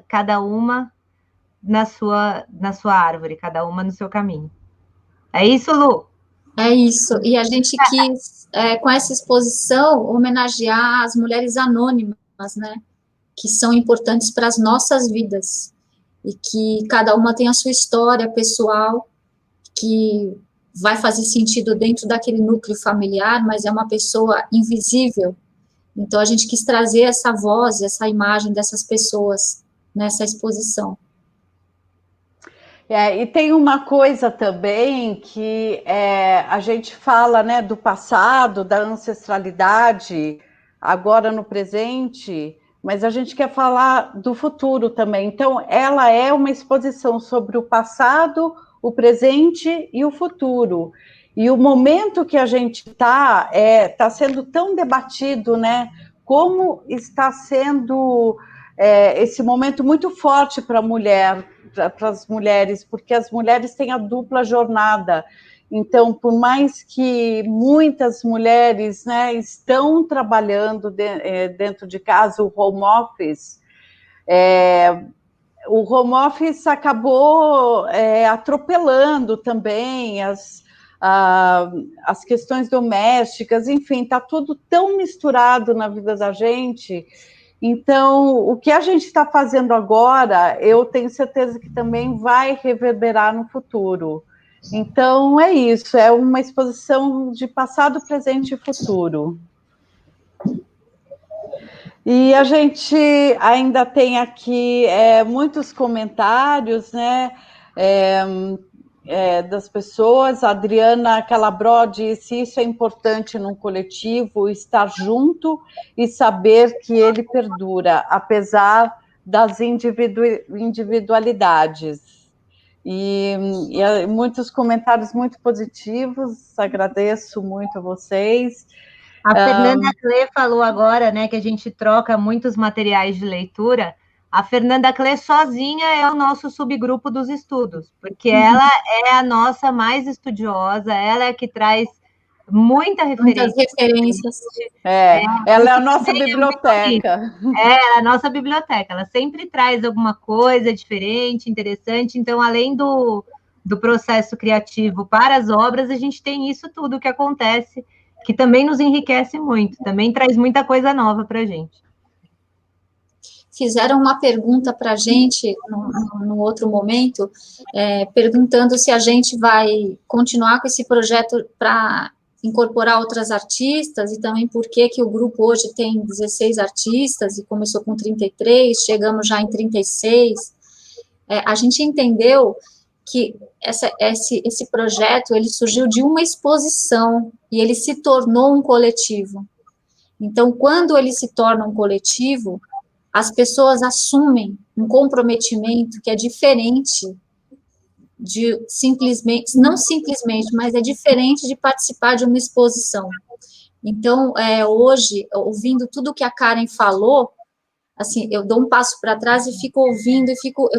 cada uma na sua árvore, cada uma no seu caminho. É isso, Lu? É isso. E a gente quis, com essa exposição, homenagear as mulheres anônimas, né? Que são importantes para as nossas vidas. E que cada uma tem a sua história pessoal, que vai fazer sentido dentro daquele núcleo familiar, mas é uma pessoa invisível. Então, a gente quis trazer essa voz, essa imagem dessas pessoas nessa exposição. E tem uma coisa também que a gente fala, né, do passado, da ancestralidade, agora no presente, mas a gente quer falar do futuro também. Então, ela é uma exposição sobre o passado, o presente e o futuro. E o momento que a gente está sendo tão debatido, né? Como está sendo esse momento muito forte para a mulher, para as mulheres, porque as mulheres têm a dupla jornada. Então, por mais que muitas mulheres, né, estão trabalhando dentro de casa, o home office acabou atropelando também as questões domésticas, enfim, está tudo tão misturado na vida da gente. Então, o que a gente está fazendo agora, eu tenho certeza que também vai reverberar no futuro. Então, é isso, é uma exposição de passado, presente e futuro. E a gente ainda tem aqui muitos comentários, né, das pessoas. A Adriana Calabró disse: isso é importante num coletivo, estar junto e saber que ele perdura, apesar das individualidades. E muitos comentários muito positivos, agradeço muito a vocês. A Fernanda Clê falou agora, né, que a gente troca muitos materiais de leitura. A Fernanda Clê sozinha é o nosso subgrupo dos estudos, porque ela é a nossa mais estudiosa, ela é que traz muita referência. Muitas referências. Ela é a nossa biblioteca. Ela é a nossa biblioteca, ela sempre traz alguma coisa diferente, interessante. Então, além do processo criativo para as obras, a gente tem isso tudo que acontece, que também nos enriquece muito, também traz muita coisa nova para a gente. Fizeram uma pergunta para a gente, no outro momento, perguntando se a gente vai continuar com esse projeto para incorporar outras artistas, e também por que o grupo hoje tem 16 artistas, e começou com 33, chegamos já em 36. A gente entendeu que esse projeto, ele surgiu de uma exposição, e ele se tornou um coletivo. Então, quando ele se torna um coletivo, as pessoas assumem um comprometimento que é diferente de simplesmente, não simplesmente, mas é diferente de participar de uma exposição. Então, hoje, ouvindo tudo que a Karen falou, assim, eu dou um passo para trás e fico ouvindo, eu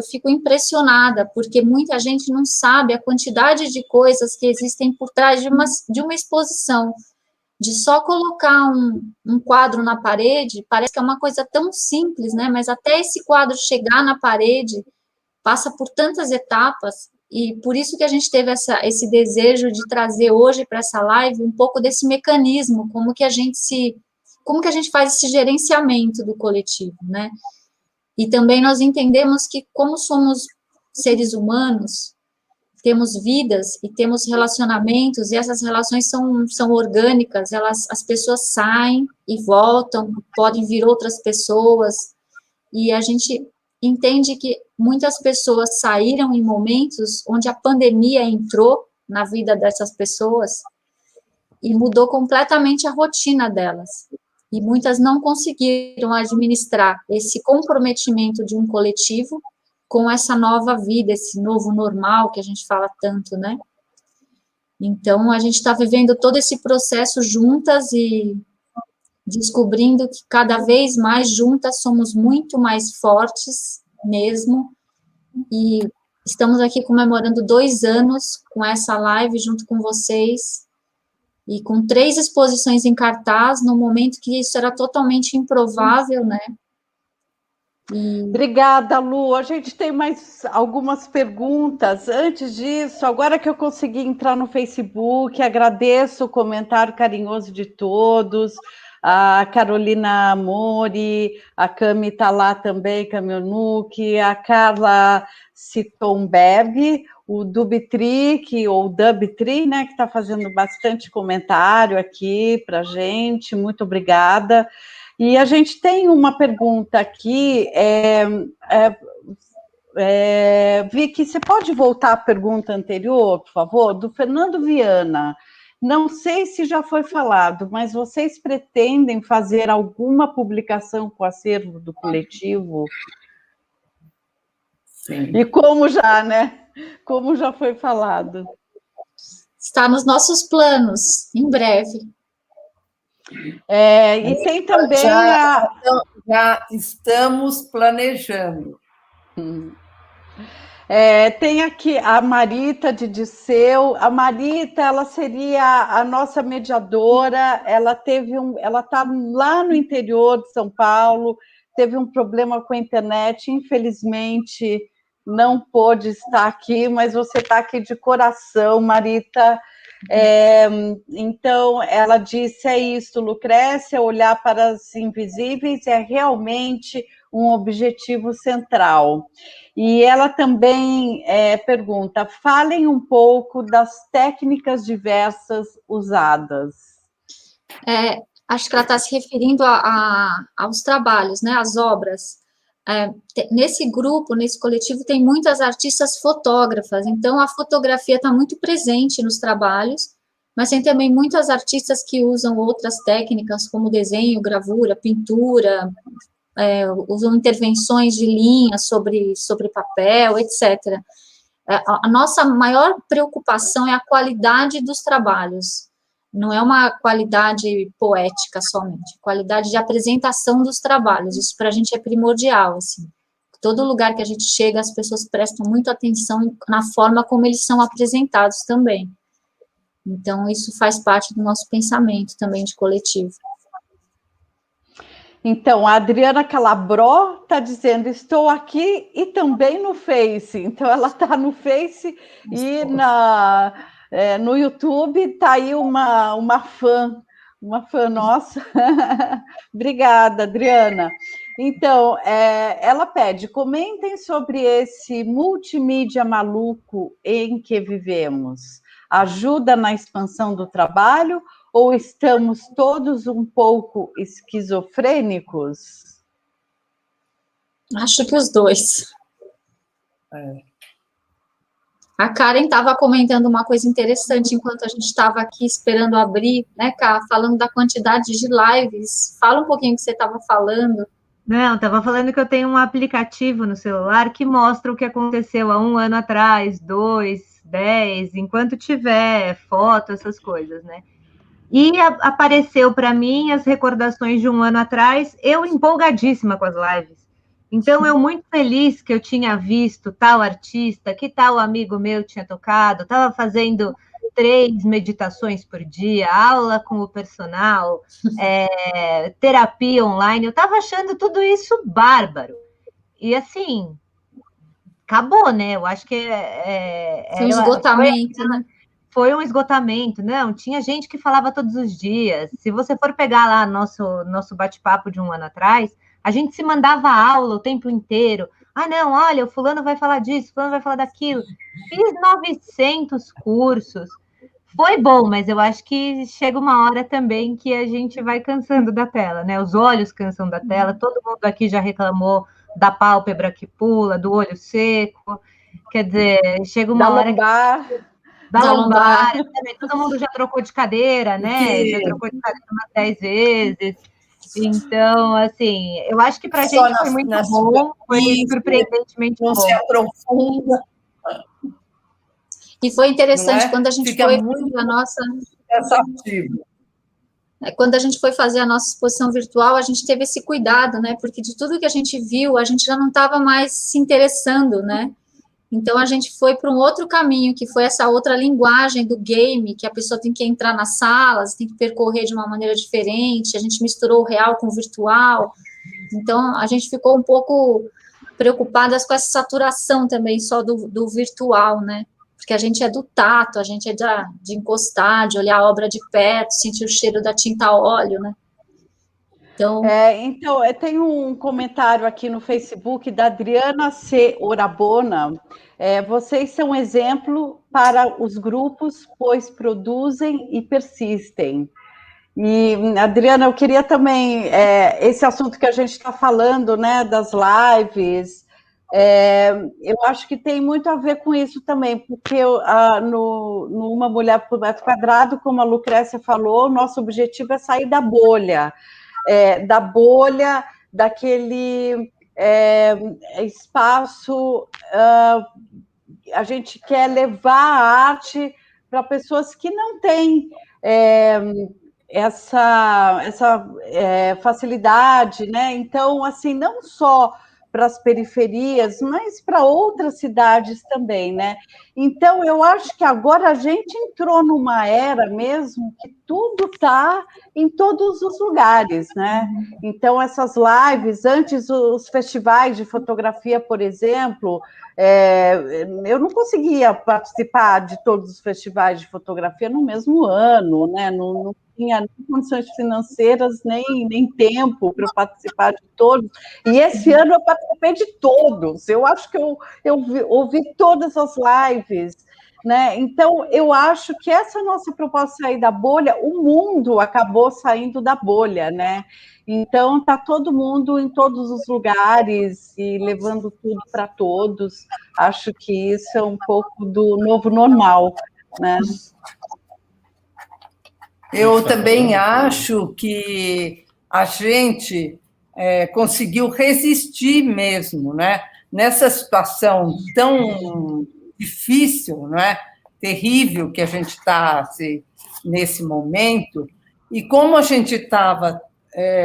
fico impressionada, porque muita gente não sabe a quantidade de coisas que existem por trás de uma exposição. De só colocar um quadro na parede, parece que é uma coisa tão simples, né? Mas até esse quadro chegar na parede, passa por tantas etapas, e por isso que a gente teve esse desejo de trazer hoje para essa live um pouco desse mecanismo, como que a gente faz esse gerenciamento do coletivo, né? E também nós entendemos que, como somos seres humanos, temos vidas e temos relacionamentos, e essas relações são orgânicas, as pessoas saem e voltam, podem vir outras pessoas, e a gente entende que muitas pessoas saíram em momentos onde a pandemia entrou na vida dessas pessoas e mudou completamente a rotina delas, e muitas não conseguiram administrar esse comprometimento de um coletivo com essa nova vida, esse novo normal que a gente fala tanto, né? Então, a gente está vivendo todo esse processo juntas e descobrindo que cada vez mais juntas somos muito mais fortes mesmo, e estamos aqui comemorando 2 anos com essa live junto com vocês, e com 3 exposições em cartaz, no momento que isso era totalmente improvável, né? Obrigada, Lu. A gente tem mais algumas perguntas. Antes disso, agora que eu consegui entrar no Facebook, agradeço o comentário carinhoso de todos. A Carolina Amori, a Cami está lá também, Camionuque, a Carla Sitomberg, o Dubitri, ou Dubitri, né, que está fazendo bastante comentário aqui para a gente. Muito obrigada. E a gente tem uma pergunta aqui, Vicky, você pode voltar à pergunta anterior, por favor? Do Fernando Viana. Não sei se já foi falado, mas vocês pretendem fazer alguma publicação com o acervo do coletivo? Sim. E como já, né? Como já foi falado. Está nos nossos planos, em breve. E tem também já estamos planejando. Tem aqui a Marita de Disseu. A Marita, ela seria a nossa mediadora. Ela está lá no interior de São Paulo, teve um problema com a internet, infelizmente não pôde estar aqui, mas você está aqui de coração, Marita. Então, ela disse, isso, Lucrécia, olhar para os invisíveis é realmente um objetivo central. E ela também pergunta, falem um pouco das técnicas diversas usadas. Acho que ela está se referindo aos trabalhos, né, às obras. Nesse grupo, nesse coletivo, tem muitas artistas fotógrafas, então a fotografia está muito presente nos trabalhos, mas tem também muitas artistas que usam outras técnicas, como desenho, gravura, pintura, usam intervenções de linha sobre papel, etc. A nossa maior preocupação é a qualidade dos trabalhos, não é uma qualidade poética somente, qualidade de apresentação dos trabalhos, isso para a gente é primordial, assim. Todo lugar que a gente chega, as pessoas prestam muita atenção na forma como eles são apresentados também. Então, isso faz parte do nosso pensamento também de coletivo. Então, a Adriana Calabró está dizendo, estou aqui e também no Face. Então, ela está no Face e no YouTube está aí uma fã nossa. Obrigada, Adriana. Então, ela pede, comentem sobre esse multimídia maluco em que vivemos. Ajuda na expansão do trabalho ou estamos todos um pouco esquizofrênicos? Acho que os dois. A Karen estava comentando uma coisa interessante enquanto a gente estava aqui esperando abrir, né, Ká? Falando da quantidade de lives. Fala um pouquinho o que você estava falando. Não, estava falando que eu tenho um aplicativo no celular que mostra o que aconteceu há 1 ano atrás, 2, 10, enquanto tiver foto, essas coisas, né? E apareceu para mim as recordações de 1 ano atrás, eu empolgadíssima com as lives. Então, eu muito feliz que eu tinha visto tal artista, que tal amigo meu tinha tocado, estava fazendo 3 meditações por dia, aula com o personal, terapia online, eu estava achando tudo isso bárbaro. E assim, acabou, né? Eu acho que foi um esgotamento, né? Foi um esgotamento, não, tinha gente que falava todos os dias. Se você for pegar lá nosso bate-papo de 1 ano atrás, a gente se mandava aula o tempo inteiro. Ah, não, olha, o fulano vai falar disso, o fulano vai falar daquilo. Fiz 900 cursos. Foi bom, mas eu acho que chega uma hora também que a gente vai cansando da tela, né? Os olhos cansam da tela, todo mundo aqui já reclamou da pálpebra que pula, do olho seco. Quer dizer, chega uma hora lombar. Da lombar, todo mundo já trocou de cadeira, né? Já trocou de cadeira umas 10 vezes. Então, assim, eu acho que para a gente foi muito bom, foi surpreendentemente bom. Você aprofunda. E foi interessante quando a gente foi fazer a nossa... Quando a gente foi fazer a nossa exposição virtual, a gente teve esse cuidado, né? Porque de tudo que a gente viu, a gente já não estava mais se interessando, né? Então, a gente foi para um outro caminho, que foi essa outra linguagem do game, que a pessoa tem que entrar nas salas, tem que percorrer de uma maneira diferente, a gente misturou o real com o virtual, Então, a gente ficou um pouco preocupadas com essa saturação também só do virtual, né? Porque a gente é do tato, a gente é de encostar, de olhar a obra de perto, sentir o cheiro da tinta a óleo, né? Então, tem um comentário aqui no Facebook da Adriana C. Orabona. Vocês são exemplo para os grupos, pois produzem e persistem. E, Adriana, eu queria também, esse assunto que a gente está falando, né, das lives, eu acho que tem muito a ver com isso também, porque no Uma Mulher por Metro Quadrado, como a Lucrécia falou, o nosso objetivo é sair da bolha, daquele espaço, a gente quer levar a arte para pessoas que não têm essa facilidade, né? Então, assim, não só para as periferias, mas para outras cidades também, né? Então, eu acho que agora a gente entrou numa era mesmo que tudo está em todos os lugares, né? Então, essas lives, antes os festivais de fotografia, por exemplo, eu não conseguia participar de todos os festivais de fotografia no mesmo ano, né? Não tinha nem condições financeiras, nem tempo para participar de todos. E esse ano eu participei de todos. Eu acho que eu ouvi todas as lives, né? Então, eu acho que essa nossa proposta de sair da bolha, o mundo acabou saindo da bolha, né? Então, está todo mundo em todos os lugares e levando tudo para todos. Acho que isso é um pouco do novo normal, né? Eu também acho que a gente conseguiu resistir mesmo, né? Nessa situação tão difícil, né? Terrível que a gente está nesse momento, e como a gente estava,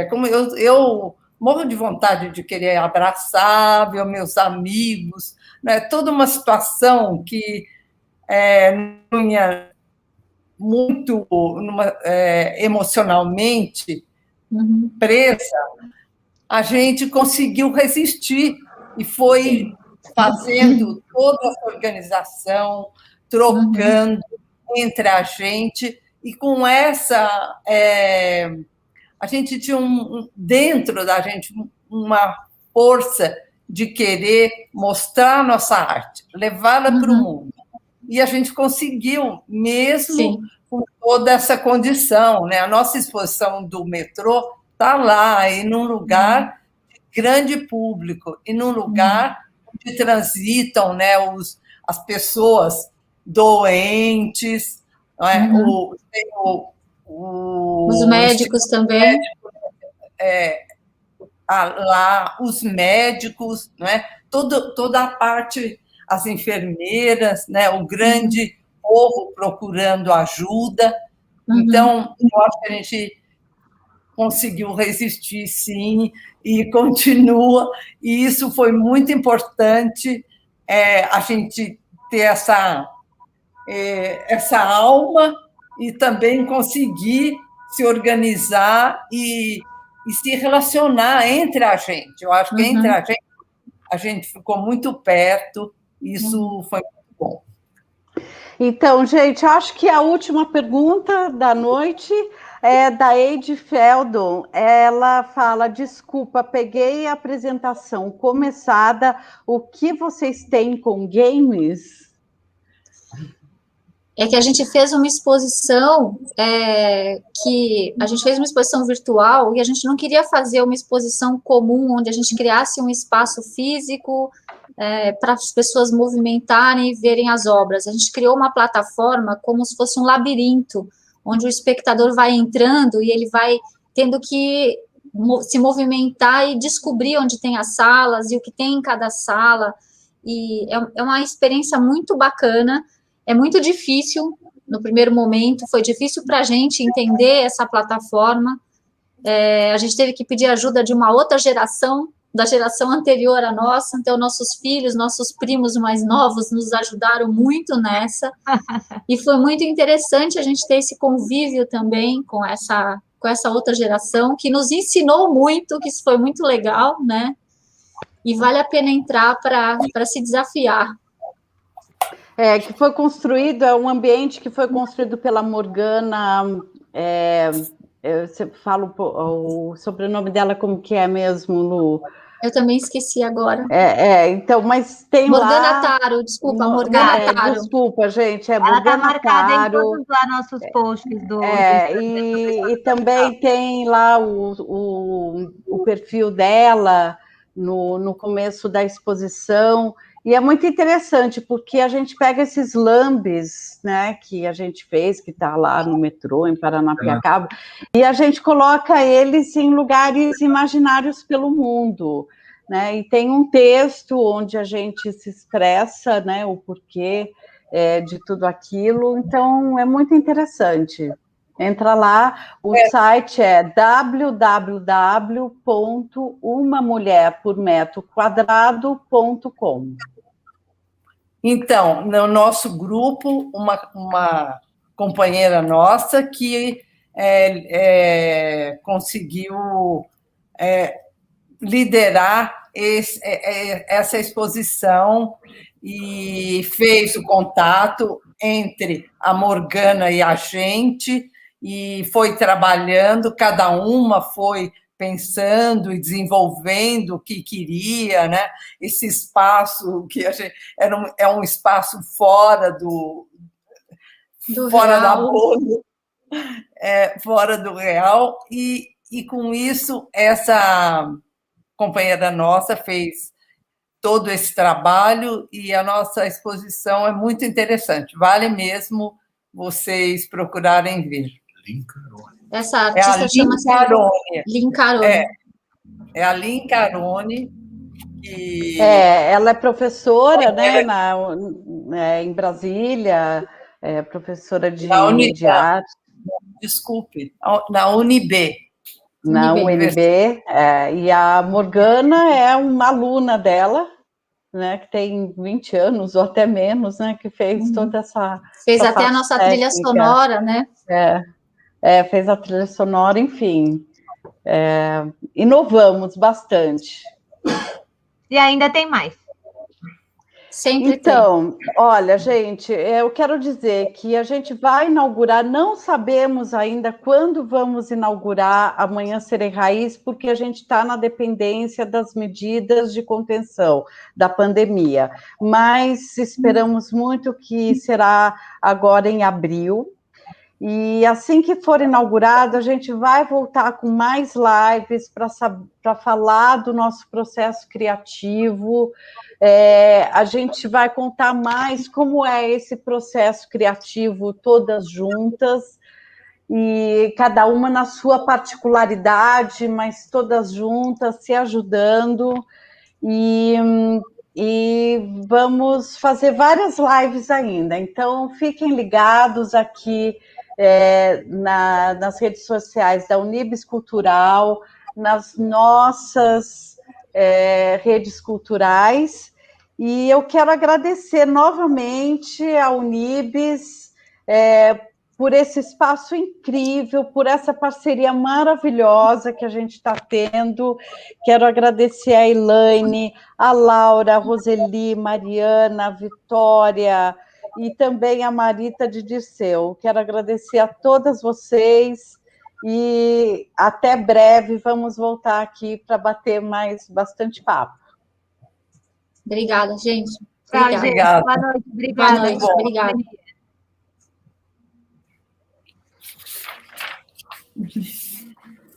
como eu morro de vontade de querer abraçar, ver meus amigos, né? Toda uma situação que não ia muito emocionalmente presa, a gente conseguiu resistir e foi fazendo toda essa organização, trocando entre a gente, e com essa a gente tinha dentro da gente uma força de querer mostrar a nossa arte, levá-la para o mundo. E a gente conseguiu, mesmo com toda essa condição, né? A nossa exposição do metrô está lá, e num lugar de grande público, e num lugar onde transitam, né, as pessoas doentes, né? Os médicos também. Lá, os médicos, né? Toda a parte, as enfermeiras, né? O grande povo procurando ajuda. Então, eu acho que a gente conseguiu resistir, sim, e continua, e isso foi muito importante, a gente ter essa alma e também conseguir se organizar e se relacionar entre a gente. Eu acho que entre a gente ficou muito perto, isso foi muito bom. Então, gente, acho que a última pergunta da noite é da Eide Feldon. Ela fala: desculpa, peguei a apresentação começada, o que vocês têm com games? É que a gente fez uma exposição, que a gente fez uma exposição virtual e a gente não queria fazer uma exposição comum, onde a gente criasse um espaço físico para as pessoas movimentarem e verem as obras. A gente criou uma plataforma como se fosse um labirinto, onde o espectador vai entrando e ele vai tendo que se movimentar e descobrir onde tem as salas e o que tem em cada sala. E é uma experiência muito bacana. É muito difícil, no primeiro momento, foi difícil para a gente entender essa plataforma. A gente teve que pedir ajuda de uma outra geração, da geração anterior à nossa, então nossos filhos, nossos primos mais novos nos ajudaram muito nessa, e foi muito interessante a gente ter esse convívio também com essa com essa outra geração, que nos ensinou muito, que isso foi muito legal, né? E vale a pena entrar para se desafiar. Que foi construído, é um ambiente que foi construído pela Morgana, você fala o sobrenome dela como que é mesmo, Lu? Eu também esqueci agora. Então, mas tem Morgana lá... Taro, desculpa, Morgana Taro. Desculpa, gente, Ela está Morgana marcada Taro. em todos lá nossos posts do e também tem lá o perfil dela no começo da exposição, e é muito interessante, porque a gente pega esses lambes, né, que a gente fez, que está lá no metrô, em Paranapiacaba, e a gente coloca eles em lugares imaginários pelo mundo, né, e tem um texto onde a gente se expressa, né, o porquê de tudo aquilo, então é muito interessante. Entra lá, o site é www.umamulherpormetroquadrado.com. Então, no nosso grupo, uma companheira nossa que conseguiu liderar essa exposição e fez o contato entre a Morgana e a gente, e foi trabalhando, cada uma foi pensando e desenvolvendo o que queria, né? Esse espaço que é um espaço fora fora da bolha, fora do real, e com isso essa companheira nossa fez todo esse trabalho, e a nossa exposição é muito interessante, vale mesmo vocês procurarem ver. Essa artista chama-se Lynn Carone. É a Lynn Carone. Ela é professora, né, em Brasília, professora de arte. Desculpe, na UNB. Na UNB, e a Morgana é uma aluna dela, né, que tem 20 anos ou até menos, né, que fez toda essa... Fez até a nossa trilha sonora, né? Fez a trilha sonora, enfim. Inovamos bastante. E ainda tem mais. Sempre então, olha, gente, eu quero dizer que a gente vai inaugurar, não sabemos ainda quando vamos inaugurar Amanhã Serei Raiz, porque a gente está na dependência das medidas de contenção da pandemia, mas esperamos muito que será agora em abril. E assim que for inaugurado, a gente vai voltar com mais lives para falar do nosso processo criativo. A gente vai contar mais como é esse processo criativo, todas juntas, e cada uma na sua particularidade, mas todas juntas, se ajudando. E vamos fazer várias lives ainda. Então, fiquem ligados aqui nas redes sociais da Unibis Cultural, nas nossas redes culturais, e eu quero agradecer novamente a Unibis por esse espaço incrível, por essa parceria maravilhosa que a gente está tendo. Quero agradecer a Elaine, a Laura, a Roseli, Mariana, a Vitória, e também a Marita de Dirceu. Quero agradecer a todas vocês, e até breve vamos voltar aqui para bater bastante papo. Obrigada, gente. Tchau, gente. Boa noite. Obrigada. Boa noite. Obrigada.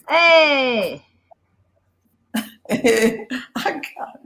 Ei! A cara.